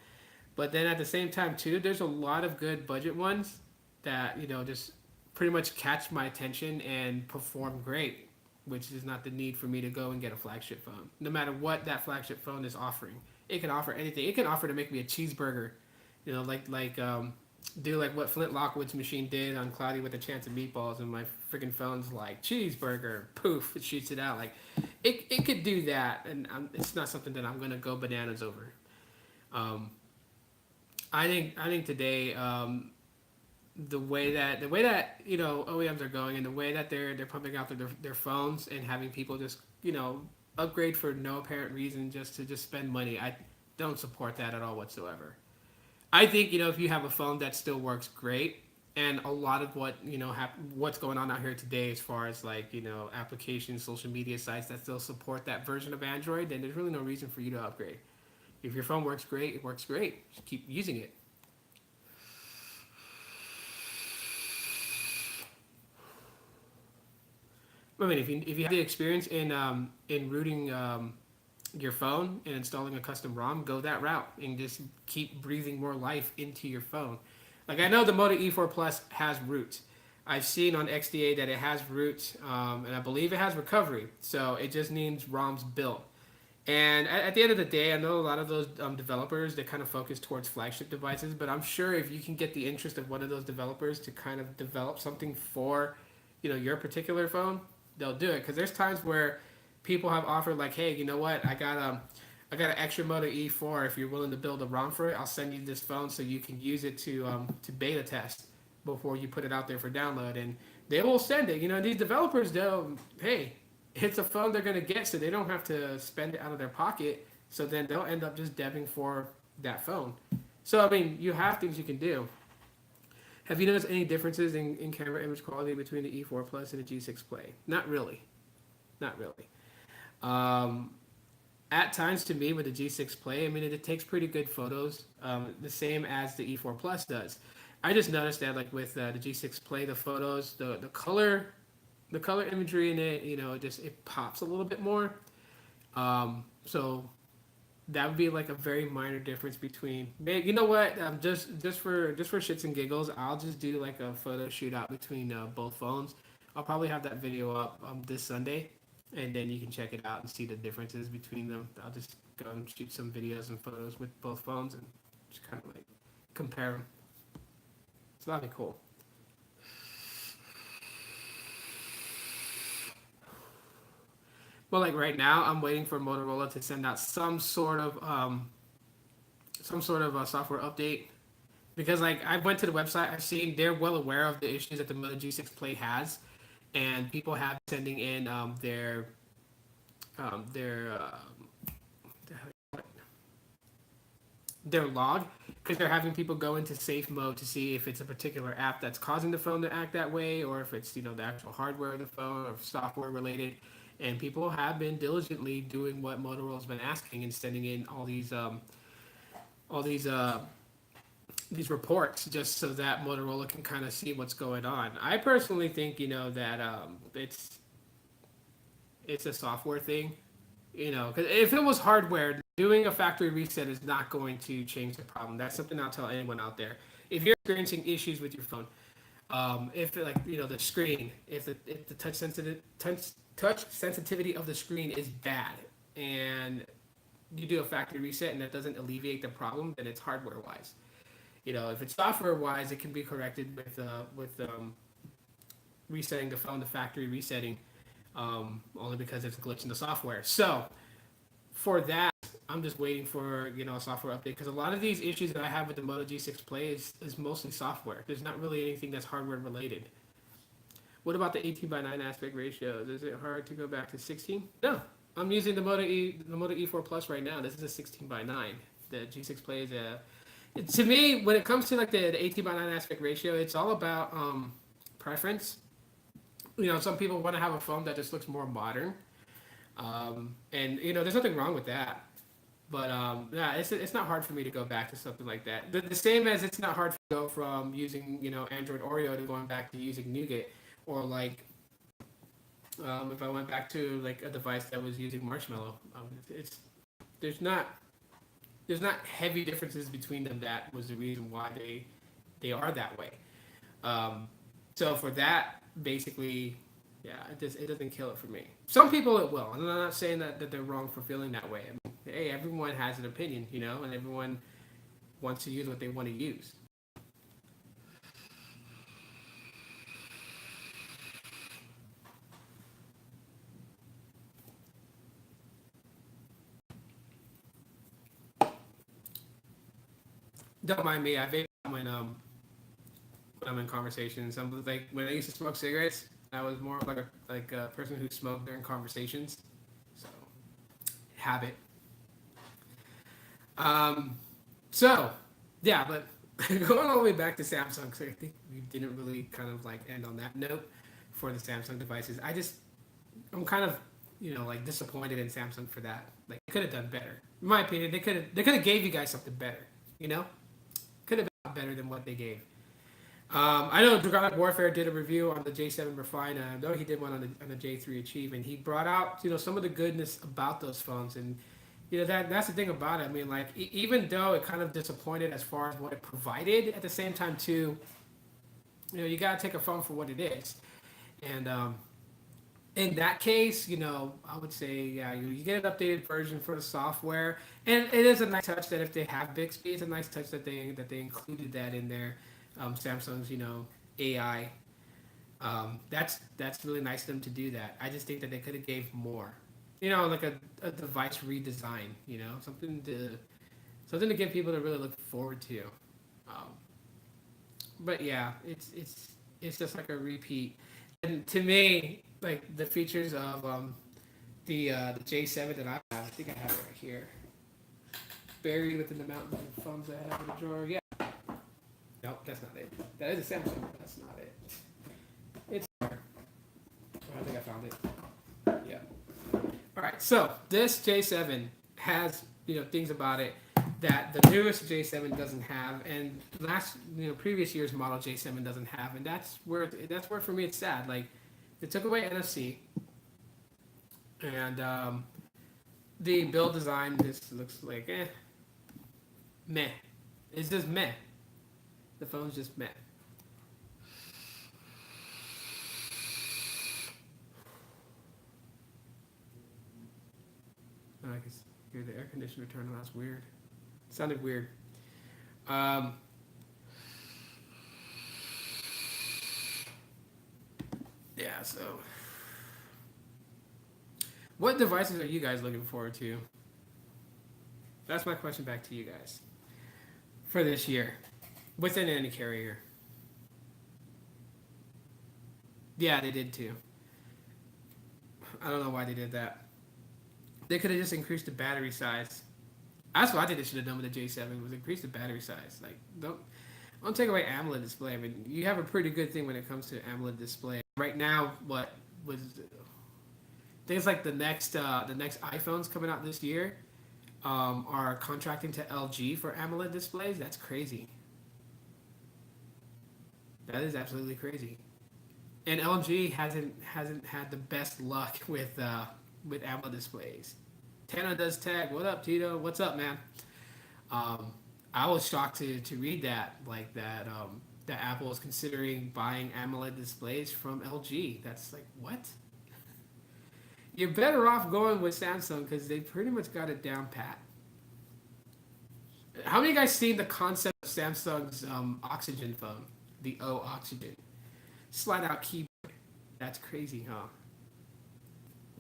But then at the same time too, there's a lot of good budget ones that just pretty much catch my attention and perform great, which is not the need for me to go and get a flagship phone. No matter what that flagship phone is offering, it can offer anything. It can offer to make me a cheeseburger, do like what Flint Lockwood's machine did on Cloudy with a Chance of Meatballs, and my freaking phone's like cheeseburger, poof, it shoots it out. Like it could do that, and it's not something that I'm gonna go bananas over. Um, I think today the way that OEMs are going, and the way that they're pumping out their phones and having people just upgrade for no apparent reason just to just spend money, I don't support that at all whatsoever. I think if you have a phone that still works great, and a lot of what what's going on out here today as far as like applications, social media sites that still support that version of Android, then there's really no reason for you to upgrade. If your phone works great, it works great. Just keep using it. I mean, if you have the experience in rooting your phone and installing a custom ROM, go that route and just keep breathing more life into your phone. Like I know the Moto E4 Plus has root. I've seen on XDA that it has root, and I believe it has recovery. So it just needs ROMs built. And at the end of the day, I know a lot of those developers they kind of focus towards flagship devices, but I'm sure if you can get the interest of one of those developers to kind of develop something for, your particular phone, they'll do it. Because there's times where people have offered like, hey, you know what, I got an extra Moto E4. If you're willing to build a ROM for it, I'll send you this phone so you can use it to beta test before you put it out there for download, and they will send it. These developers, they'll hey, it's a phone they're gonna get, so they don't have to spend it out of their pocket. So then they'll end up just debbing for that phone. So I mean, you have things you can do. Have you noticed any differences in camera image quality between the E4 Plus and the G6 Play? Not really. Not really. Um, at times, to me, with the G6 Play, I mean, it takes pretty good photos, the same as the E4 Plus does. I just noticed that, like with the G6 Play, the photos, the color imagery in it, it pops a little bit more. So that would be like a very minor difference between. You know what? Just for shits and giggles, I'll just do like a photo shootout between both phones. I'll probably have that video up this Sunday, and then you can check it out and see the differences between them. I'll just go and shoot some videos and photos with both phones and just kind of like compare them. So that'd be cool. Well, like right now, I'm waiting for Motorola to send out some sort of software update because like I went to the website, I've seen they're well aware of the issues that the Moto G6 Play has, and people have sending in their their log because they're having people go into safe mode to see if it's a particular app that's causing the phone to act that way or if it's the actual hardware of the phone or software related, and people have been diligently doing what Motorola's been asking and sending in all these reports just so that Motorola can kind of see what's going on. I personally think that it's a software thing. Because if it was hardware, doing a factory reset is not going to change the problem. That's something I'll tell anyone out there. If you're experiencing issues with your phone, if like the screen, if the touch sensitivity of the screen is bad, and you do a factory reset and that doesn't alleviate the problem, then it's hardware wise. If it's software wise, it can be corrected with resetting the phone to factory resetting, only because it's a glitch in the software. So for that, I'm just waiting for a software update because a lot of these issues that I have with the Moto G6 Play is mostly software. There's not really anything that's hardware related. What about the 18:9 aspect ratios? Is it hard to go back to 16? No, I'm using the Moto E4 Plus right now. This is a 16:9. The G6 Play is to me, when it comes to like the 18:9 aspect ratio, it's all about preference. Some people want to have a phone that just looks more modern, and there's nothing wrong with that. But yeah, it's not hard for me to go back to something like that. The same as it's not hard to go from using Android Oreo to going back to using Nougat, or like if I went back to like a device that was using Marshmallow. It's there's not there's not heavy differences between them. That was the reason why they are that way. So for that, basically, yeah, it doesn't kill it for me. Some people it will, and I'm not saying that they're wrong for feeling that way. I mean, hey, everyone has an opinion, and everyone wants to use what they want to use. Don't mind me. I vape when I'm in conversations. I'm like when I used to smoke cigarettes, I was more like a person who smoked during conversations. So habit. Um, so yeah, but going all the way back to Samsung, because I think we didn't really kind of like end on that note for the Samsung devices. I'm kind of like disappointed in Samsung for that. Like, they could have done better. In my opinion, they could have gave you guys something better. You know, could have been better than what they gave. I know Dragonic Warfare did a review on the J7 Refine. I know he did one on the J3 Achieve, and he brought out some of the goodness about those phones, and that's the thing about it. I mean, like even though it kind of disappointed as far as what it provided, at the same time too, you gotta take a phone for what it is, and in that case, I would say, yeah, you get an updated version for the software, and it is a nice touch that if they have Bixby, it's a nice touch that they included that in there. Samsung's, AI. That's really nice of them to do that. I just think that they could have gave more. Like a device redesign. Something to give people to really look forward to. Um, but yeah, it's just like a repeat. And to me, like the features of the J7 that I have, I think I have it right here, buried within the mountains of phones I have in the drawer. Yeah, nope, that's not it. That is a Samsung. But that's not it. It's there. Oh, I think I found it. Yeah. All right. So this J7 has things about it that the newest J7 doesn't have, and previous year's model J7 doesn't have, and that's where for me it's sad. Like, they took away NFC, and the build design just looks like meh. It's just meh. The phone's just meh. I can hear the air conditioner turn on. That's weird. It sounded weird. Um, yeah, so what devices are you guys looking forward to? That's my question back to you guys for this year, within any carrier. Yeah, they did too. I don't know why they did that. They could have just increased the battery size. That's what I think they should have done with the J7, was increase the battery size. Like, don't take away AMOLED display. I mean, you have a pretty good thing when it comes to AMOLED display. Right now, what was things like the next iPhones coming out this year are contracting to LG for AMOLED displays. That's crazy. That is absolutely crazy. And LG hasn't had the best luck with AMOLED displays. Tana does tag. What up, Tito? What's up, man? Um, I was shocked to read that, like that Apple is considering buying AMOLED displays from LG. That's like, what? You're better off going with Samsung because they pretty much got it down pat. How many of you guys seen the concept of Samsung's Oxygen phone, the O Oxygen? Slide out keyboard. That's crazy, huh?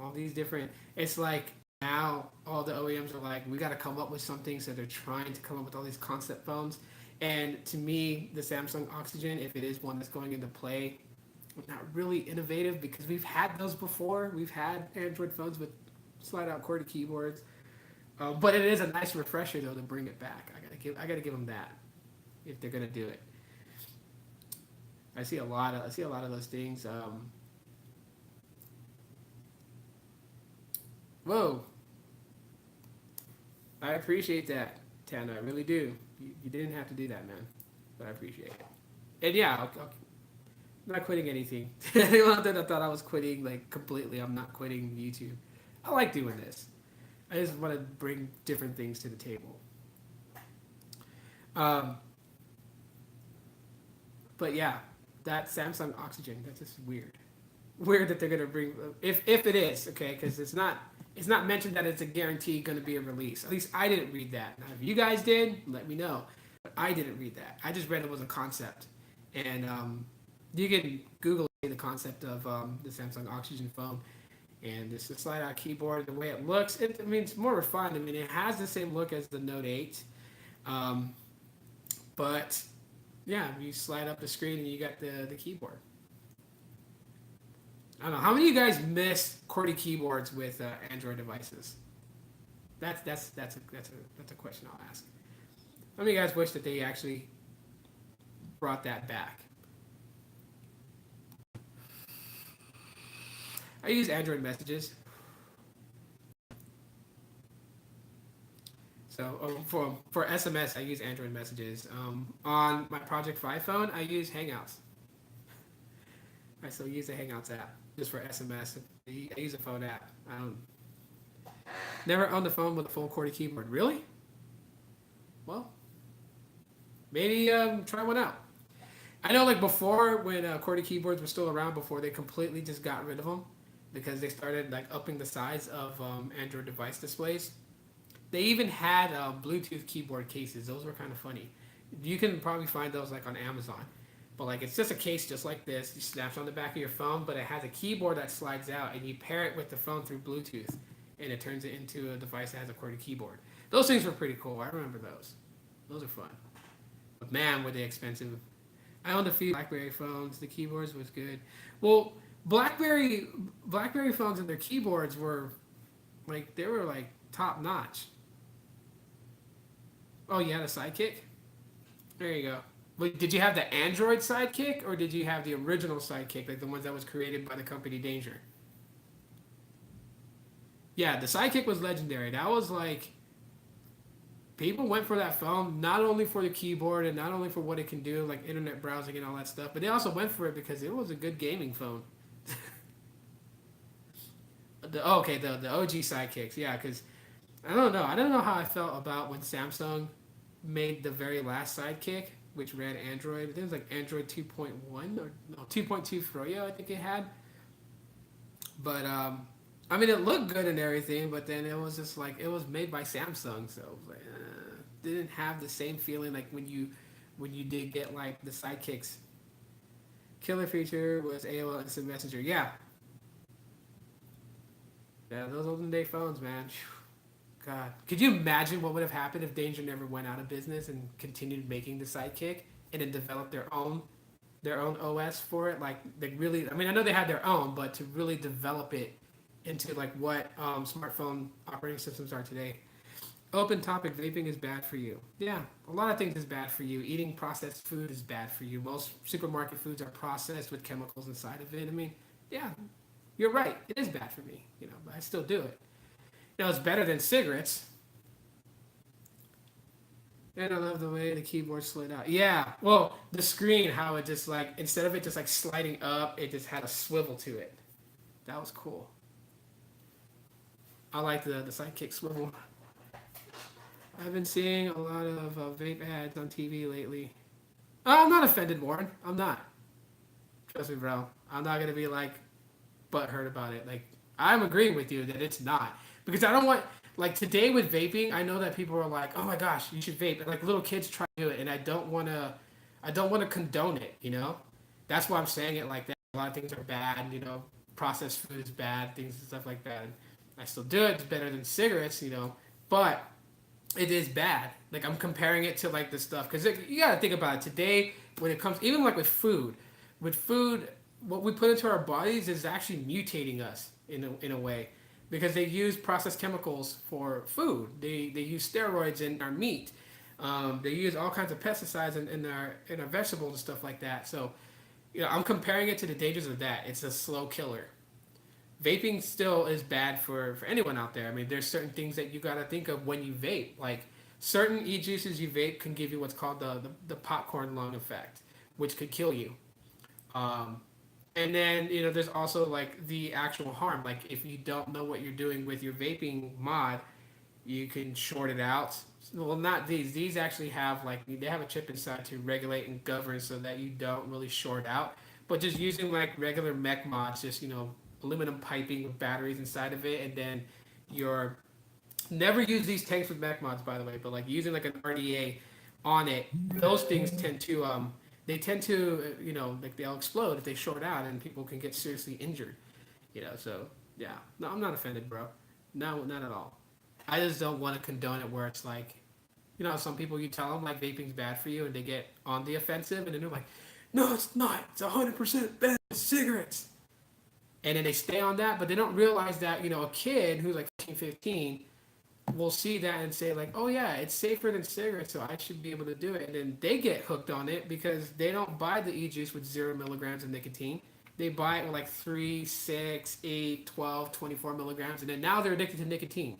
All these different. It's like now all the OEMs are like, we got to come up with something, so they're trying to come up with all these concept phones. And to me, the Samsung Oxygen, if it is one that's going into play, not really innovative because we've had those before. We've had Android phones with slide out QWERTY keyboards, but it is a nice refresher though to bring it back. I gotta give them that if they're gonna do it. I see a lot of those things. Whoa, I appreciate that, Tana. I really do. You didn't have to do that, man, but I appreciate it. And yeah, I'm not quitting anything. Anyone that I thought I was quitting like completely, I'm not quitting YouTube. I like doing this. I just want to bring different things to the table. Um, but yeah, that Samsung Oxygen, that's just weird. Weird that they're gonna bring, if it is, okay, because it's not mentioned that it's a guarantee going to be a release. At least I didn't read that. Now, if you guys did, let me know. But I didn't read that. I just read it was a concept, and you can Google the concept of the Samsung Oxygen phone, and it's a slide-out keyboard. The way it looks, I mean, it's more refined. I mean, it has the same look as the Note 8, but yeah, you slide up the screen and you got the keyboard. I don't know. How many of you guys miss QWERTY keyboards with Android devices? That's a question I'll ask. How many of you guys wish that they actually brought that back? I use Android messages. So for SMS, I use Android messages. On my Project 5 phone, I use Hangouts. I still use the Hangouts app just for SMS. I use a phone app. I don't never owned a phone with a full QWERTY keyboard. Really? Well, maybe try one out. I know, like before, when QWERTY keyboards were still around, before they completely just got rid of them, because they started like upping the size of Android device displays. They even had Bluetooth keyboard cases. Those were kind of funny. You can probably find those like on Amazon. But like it's just a case just like this. You snap on the back of your phone, but it has a keyboard that slides out, and you pair it with the phone through Bluetooth, and it turns it into a device that has a QWERTY keyboard. Those things were pretty cool. I remember those. Those are fun. But man, were they expensive. I owned a few BlackBerry phones. The keyboards was good. Well, BlackBerry phones and their keyboards were like they were like top notch. Oh, you had a Sidekick? There you go. Wait, did you have the Android Sidekick or did you have the original Sidekick, like the ones that was created by the company Danger? Yeah, the Sidekick was legendary. That was like people went for that phone not only for the keyboard and not only for what it can do, like internet browsing and all that stuff, but they also went for it because it was a good gaming phone. The OG Sidekicks, yeah, because I don't know how I felt about when Samsung made the very last Sidekick, which ran Android. I think it was like Android 2.1 or no 2.2 Froyo, I think it had. But I mean, it looked good and everything, but then it was just like it was made by Samsung, so it was like, didn't have the same feeling like when you did get like the Sidekicks. Killer feature was AOL Instant Messenger. Yeah, yeah, those olden day phones, man. God, could you imagine what would have happened if Danger never went out of business and continued making the Sidekick and then developed their own OS for it? Like they really, I mean, I know they had their own, but to really develop it into like what smartphone operating systems are today. Open topic: vaping is bad for you. Yeah, a lot of things is bad for you. Eating processed food is bad for you. Most supermarket foods are processed with chemicals inside of it. I mean, yeah, you're right. It is bad for me, but I still do it. It's better than cigarettes. And I love the way the keyboard slid out. Yeah, well, the screen, how it just like instead of it just like sliding up, it just had a swivel to it. That was cool. I like the Sidekick swivel. I've been seeing a lot of vape ads on TV lately. Oh, I'm not offended, Warren. I'm not. Trust me, bro. I'm not gonna be like butthurt about it. Like I'm agreeing with you that it's not because I don't want like today with vaping. I know that people are like, "Oh my gosh, you should vape." And, like little kids try to do it, and I don't want to condone it. That's why I'm saying it like that. A lot of things are bad. Processed food is bad. Things and stuff like that. And I still do it. It's better than cigarettes. But it is bad. Like I'm comparing it to like the stuff because you gotta think about it today when it comes even like with food, what we put into our bodies is actually mutating us in a way because they use processed chemicals for food. They use steroids in our meat. They use all kinds of pesticides in our vegetables and stuff like that. So I'm comparing it to the dangers of that. It's a slow killer. Vaping still is bad for anyone out there. I mean, there's certain things that you got to think of when you vape. Like certain e-juices you vape can give you what's called the popcorn lung effect, which could kill you. Um, and then there's also like the actual harm. Like if you don't know what you're doing with your vaping mod, you can short it out. Well, not these. These actually have like they have a chip inside to regulate and govern so that you don't really short out. But just using like regular mech mods, just aluminum piping with batteries inside of it, and then your never use these tanks with mech mods by the way, but like using like an RDA on it, those things tend to like they'll explode if they short out, and people can get seriously injured. So yeah, no, I'm not offended, bro. No, not at all. I just don't want to condone it where it's like, some people you tell them like vaping's bad for you and they get on the offensive and then they're like, no, it's not. It's 100% better than cigarettes. And then they stay on that, but they don't realize that, a kid who's like 14, 15 will see that and say like, oh yeah, it's safer than cigarettes, so I should be able to do it. And then they get hooked on it because they don't buy the e-juice with 0 milligrams of nicotine. They buy it with like 3, 6, 8, 12, 24 milligrams. And then now they're addicted to nicotine.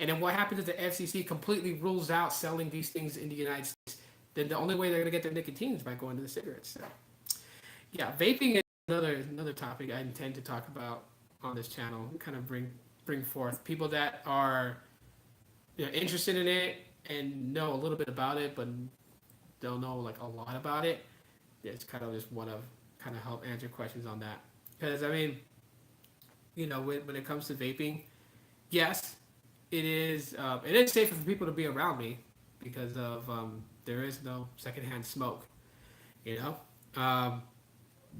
And then what happens if the FCC completely rules out selling these things in the United States? Then the only way they're going to get their nicotine is by going to the cigarettes. So, yeah, vaping is another topic I intend to talk about on this channel. Kind of bring forth people that are interested in it and know a little bit about it, but don't know like a lot about it. It's kind of just want to kind of help answer questions on that. Because I mean, when it comes to vaping, yes, it is safer for people to be around me because of there is no secondhand smoke, you know.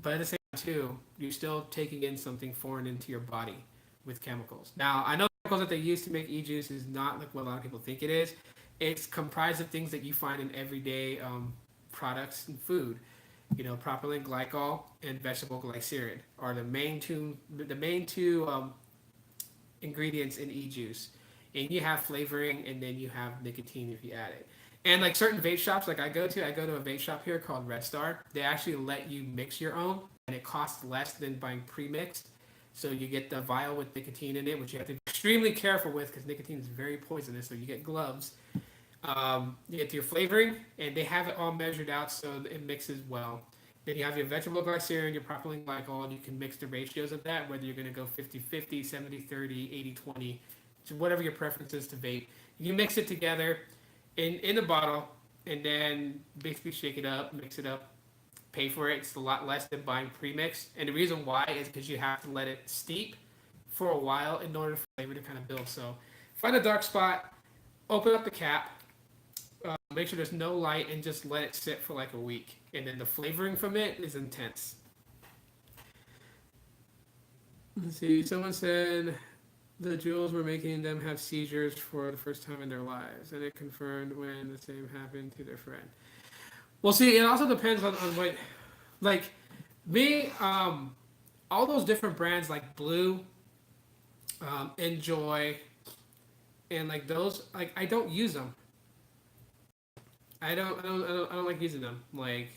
But at the same time too, you're still taking in something foreign into your body with chemicals. Now I know chemicals that they use to make e-juice is not like what a lot of people think it is. It's comprised of things that you find in everyday products and food. Propylene glycol and vegetable glycerin are the main two ingredients in e-juice. And you have flavoring, and then you have nicotine if you add it. And like certain vape shops, like I go to a vape shop here called Red Star. They actually let you mix your own, and it costs less than buying pre-mixed. So you get the vial with nicotine in it, which you have to be extremely careful with because nicotine is very poisonous. So you get gloves. You get your flavoring, and they have it all measured out so it mixes well. Then you have your vegetable glycerin, your propylene glycol, and you can mix the ratios of that, whether you're going to go 50-50, 70-30, 80-20, so whatever your preference is to vape. You mix it together in a bottle, and then basically shake it up, mix it up, pay for it. It's a lot less than buying pre-mixed. And the reason why is because you have to let it steep for a while in order for flavor to kind of build. So find a dark spot, open up the cap, make sure there's no light, and just let it sit for like a week. And then the flavoring from it is intense. Let's see. Someone said the jewels were making them have seizures for the first time in their lives, and it confirmed when the same happened to their friend. Well, see, it also depends on what, like, me, all those different brands like Blue, Enjoy, and like those, like I don't use them. I don't like using them. Like,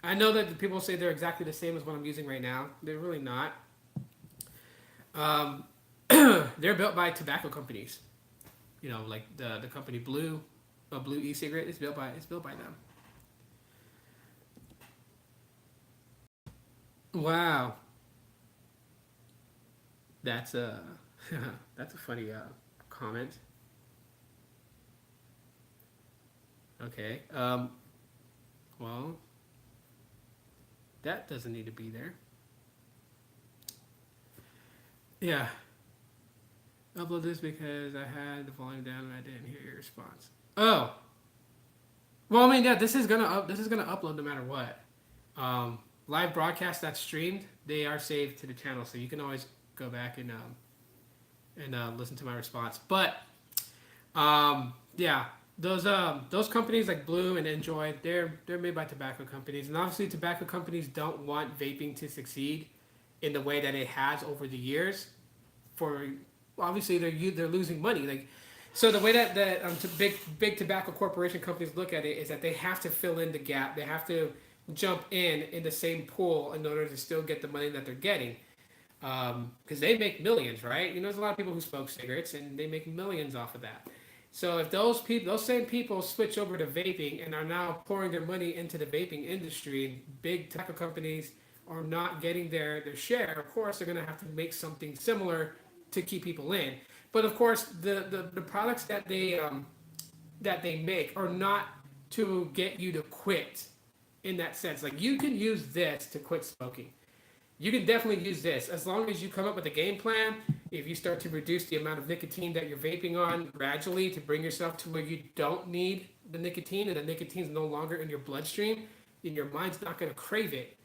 I know that the people say they're exactly the same as what I'm using right now. They're really not. They're built by tobacco companies. Like the company Blue, Blue e-cigarette is built by them. Wow, that's a that's a funny comment. Okay. Well, that doesn't need to be there. Yeah. Upload this because I had the volume down and I didn't hear your response. Oh. Well, I mean, yeah, this is gonna upload no matter what. Live broadcast that's streamed, they are saved to the channel, so you can always go back and listen to my response. But yeah, those companies like Blue and Enjoy, they're made by tobacco companies, and obviously tobacco companies don't want vaping to succeed in the way that it has over the years. For obviously they're losing money. Like, so the way that big tobacco corporation companies look at it is that they have to fill in the gap. They have to jump in the same pool in order to still get the money that they're getting. Because they make millions, right? There's a lot of people who smoke cigarettes and they make millions off of that. So if those same people switch over to vaping and are now pouring their money into the vaping industry, big tobacco companies are not getting their share, of course they're going to have to make something similar to keep people in. But of course, the products that they make are not to get you to quit in that sense. Like, you can use this to quit smoking. You can definitely use this as long as you come up with a game plan. If you start to reduce the amount of nicotine that you're vaping on gradually to bring yourself to where you don't need the nicotine and the nicotine's no longer in your bloodstream, then your mind's not going to crave it.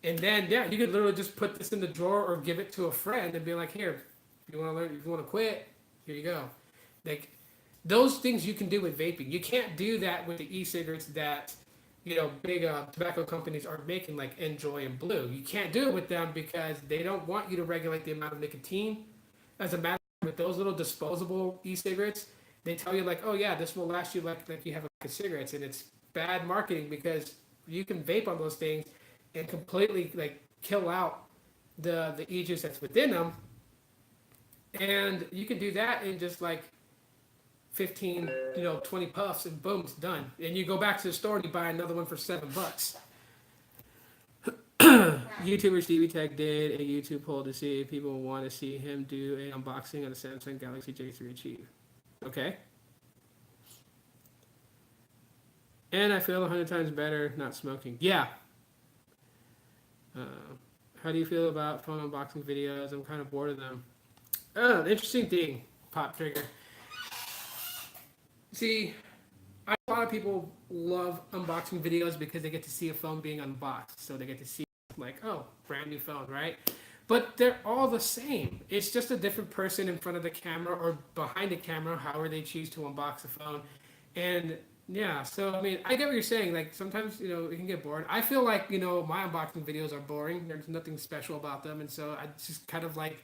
And then, yeah, you could literally just put this in the drawer or give it to a friend and be like, here, if you want to learn, if you want to quit, here you go. Like, those things you can do with vaping. You can't do that with the e-cigarettes that big tobacco companies are making, like Enjoy and Blue. You can't do it with them because they don't want you to regulate the amount of nicotine. As a matter of fact, with those little disposable e-cigarettes, they tell you like, oh yeah, this will last you like you have a cigarettes, and it's bad marketing because you can vape on those things and completely like kill out the e-juice that's within them. And you can do that in just like 15, 20 puffs, and boom, it's done. And you go back to the store and you buy another one for $7. YouTuber Stevie Tech did a YouTube poll to see if people want to see him do an unboxing of the Samsung Galaxy J3 Achieve. Okay. And I feel 100 times better not smoking. Yeah. Uh, how do you feel about phone unboxing videos? I'm kind of bored of them. Oh, interesting thing, Pop Trigger. See, a lot of people love unboxing videos because they get to see a phone being unboxed. So they get to see, like, oh, brand new phone, right? But they're all the same. It's just a different person in front of the camera or behind the camera, however they choose to unbox the phone. And yeah, so I mean, I get what you're saying. Like sometimes, it can get bored. I feel like, my unboxing videos are boring. There's nothing special about them. And so I just kind of like,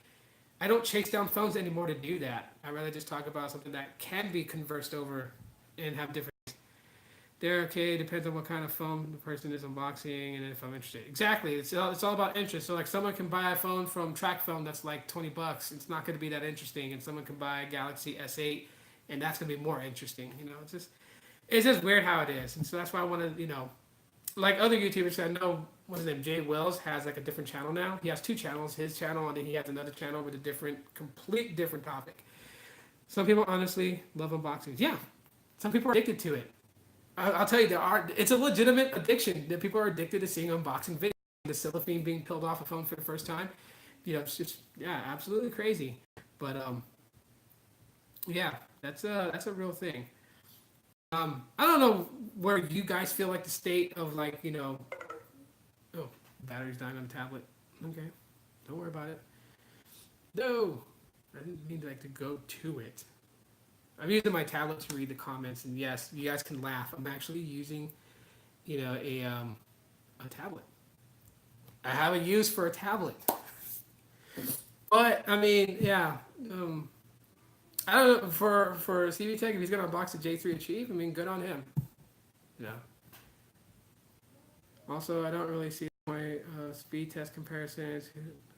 I don't chase down phones anymore to do that. I rather just talk about something that can be conversed over and have different. They're okay. Depends on what kind of phone the person is unboxing and if I'm interested. Exactly. It's all about interest. So like someone can buy a phone from TrackPhone that's like $20. It's not going to be that interesting. And someone can buy a Galaxy S8 and that's going to be more interesting. It's just weird how it is. And so that's why I want to, like other YouTubers, I know, what's his name, Jay Wells has like a different channel now. He has two channels, his channel, and then he has another channel with a complete different topic. Some people honestly love unboxings. Yeah, some people are addicted to it. I'll tell you, it's a legitimate addiction that people are addicted to seeing unboxing videos. The cellophane being peeled off a phone for the first time, it's just, yeah, absolutely crazy. But yeah, that's a real thing. I don't know where you guys feel like the state of like, oh, battery's dying on the tablet. Okay, don't worry about it. No, I didn't mean to go to it. I'm using my tablet to read the comments, and yes, you guys can laugh. I'm actually using, a tablet. I have a use for a tablet. But I mean, yeah. I don't know for CV Tech if he's gonna unbox the J3 Achieve. I mean, good on him. Yeah. Also, I don't really see my speed test comparisons.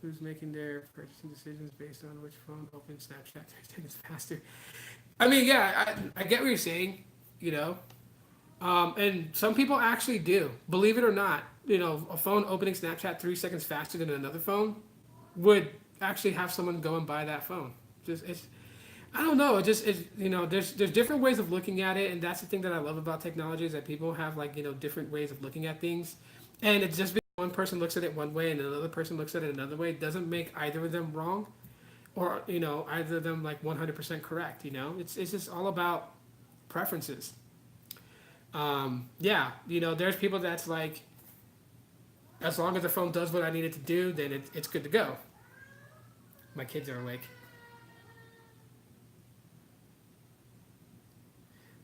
Who's making their purchasing decisions based on which phone opens Snapchat 30 seconds faster? I mean, yeah, I get what you're saying, and some people actually do. Believe it or not, a phone opening Snapchat 3 seconds faster than another phone would actually have someone go and buy that phone. I don't know. There's different ways of looking at it, and that's the thing that I love about technology is that people have different ways of looking at things, and it's just because one person looks at it one way and another person looks at it another way doesn't make either of them wrong, or either of them 100% correct. It's just all about preferences. Yeah, there's people that's like, as long as the phone does what I need it to do, then it's good to go. My kids are awake.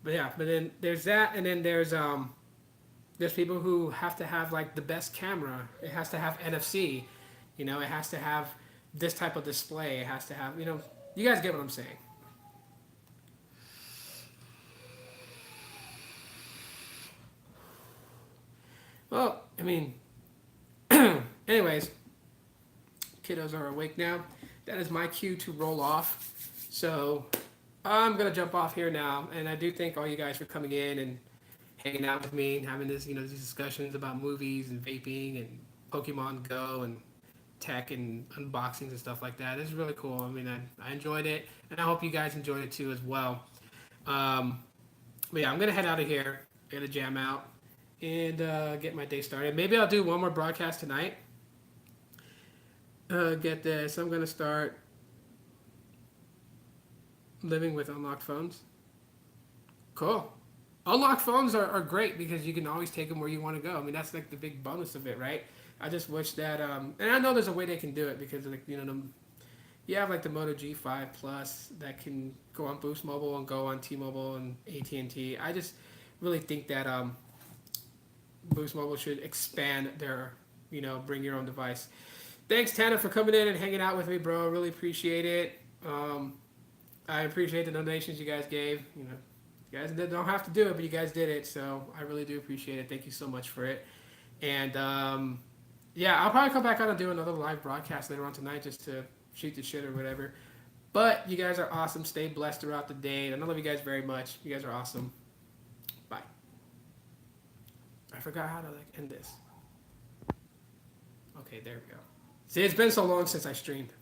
But yeah, but then there's that, and then there's people who have to have the best camera. It has to have NFC, it has to have this type of display. It has to have, you guys get what I'm saying. Well, I mean, anyways, kiddos are awake now. That is my cue to roll off. So I'm gonna jump off here now, and I do thank all you guys for coming in and hanging out with me and having these discussions about movies and vaping and Pokemon Go and tech and unboxings and stuff like that. It's really cool. I mean, I enjoyed it, and I hope you guys enjoyed it too as well. But yeah, I'm gonna head out of here. I gotta jam out and get my day started. Maybe I'll do one more broadcast tonight. Get this. I'm gonna start living with unlocked phones. Cool. Unlocked phones are great because you can always take them where you want to go. I mean, that's the big bonus of it, right? I just wish that, and I know there's a way they can do it because, you have the Moto G5 Plus that can go on Boost Mobile and go on T-Mobile and AT&T. I just really think that Boost Mobile should expand their, bring your own device. Thanks, Tanner, for coming in and hanging out with me, bro. I really appreciate it. I appreciate the donations you guys gave. You guys don't have to do it, but you guys did it, so I really do appreciate it. Thank you so much for it. And yeah, I'll probably come back out and do another live broadcast later on tonight just to shoot the shit or whatever. But you guys are awesome. Stay blessed throughout the day. And I love you guys very much. You guys are awesome. Bye. I forgot how to end this. Okay, there we go. See, it's been so long since I streamed.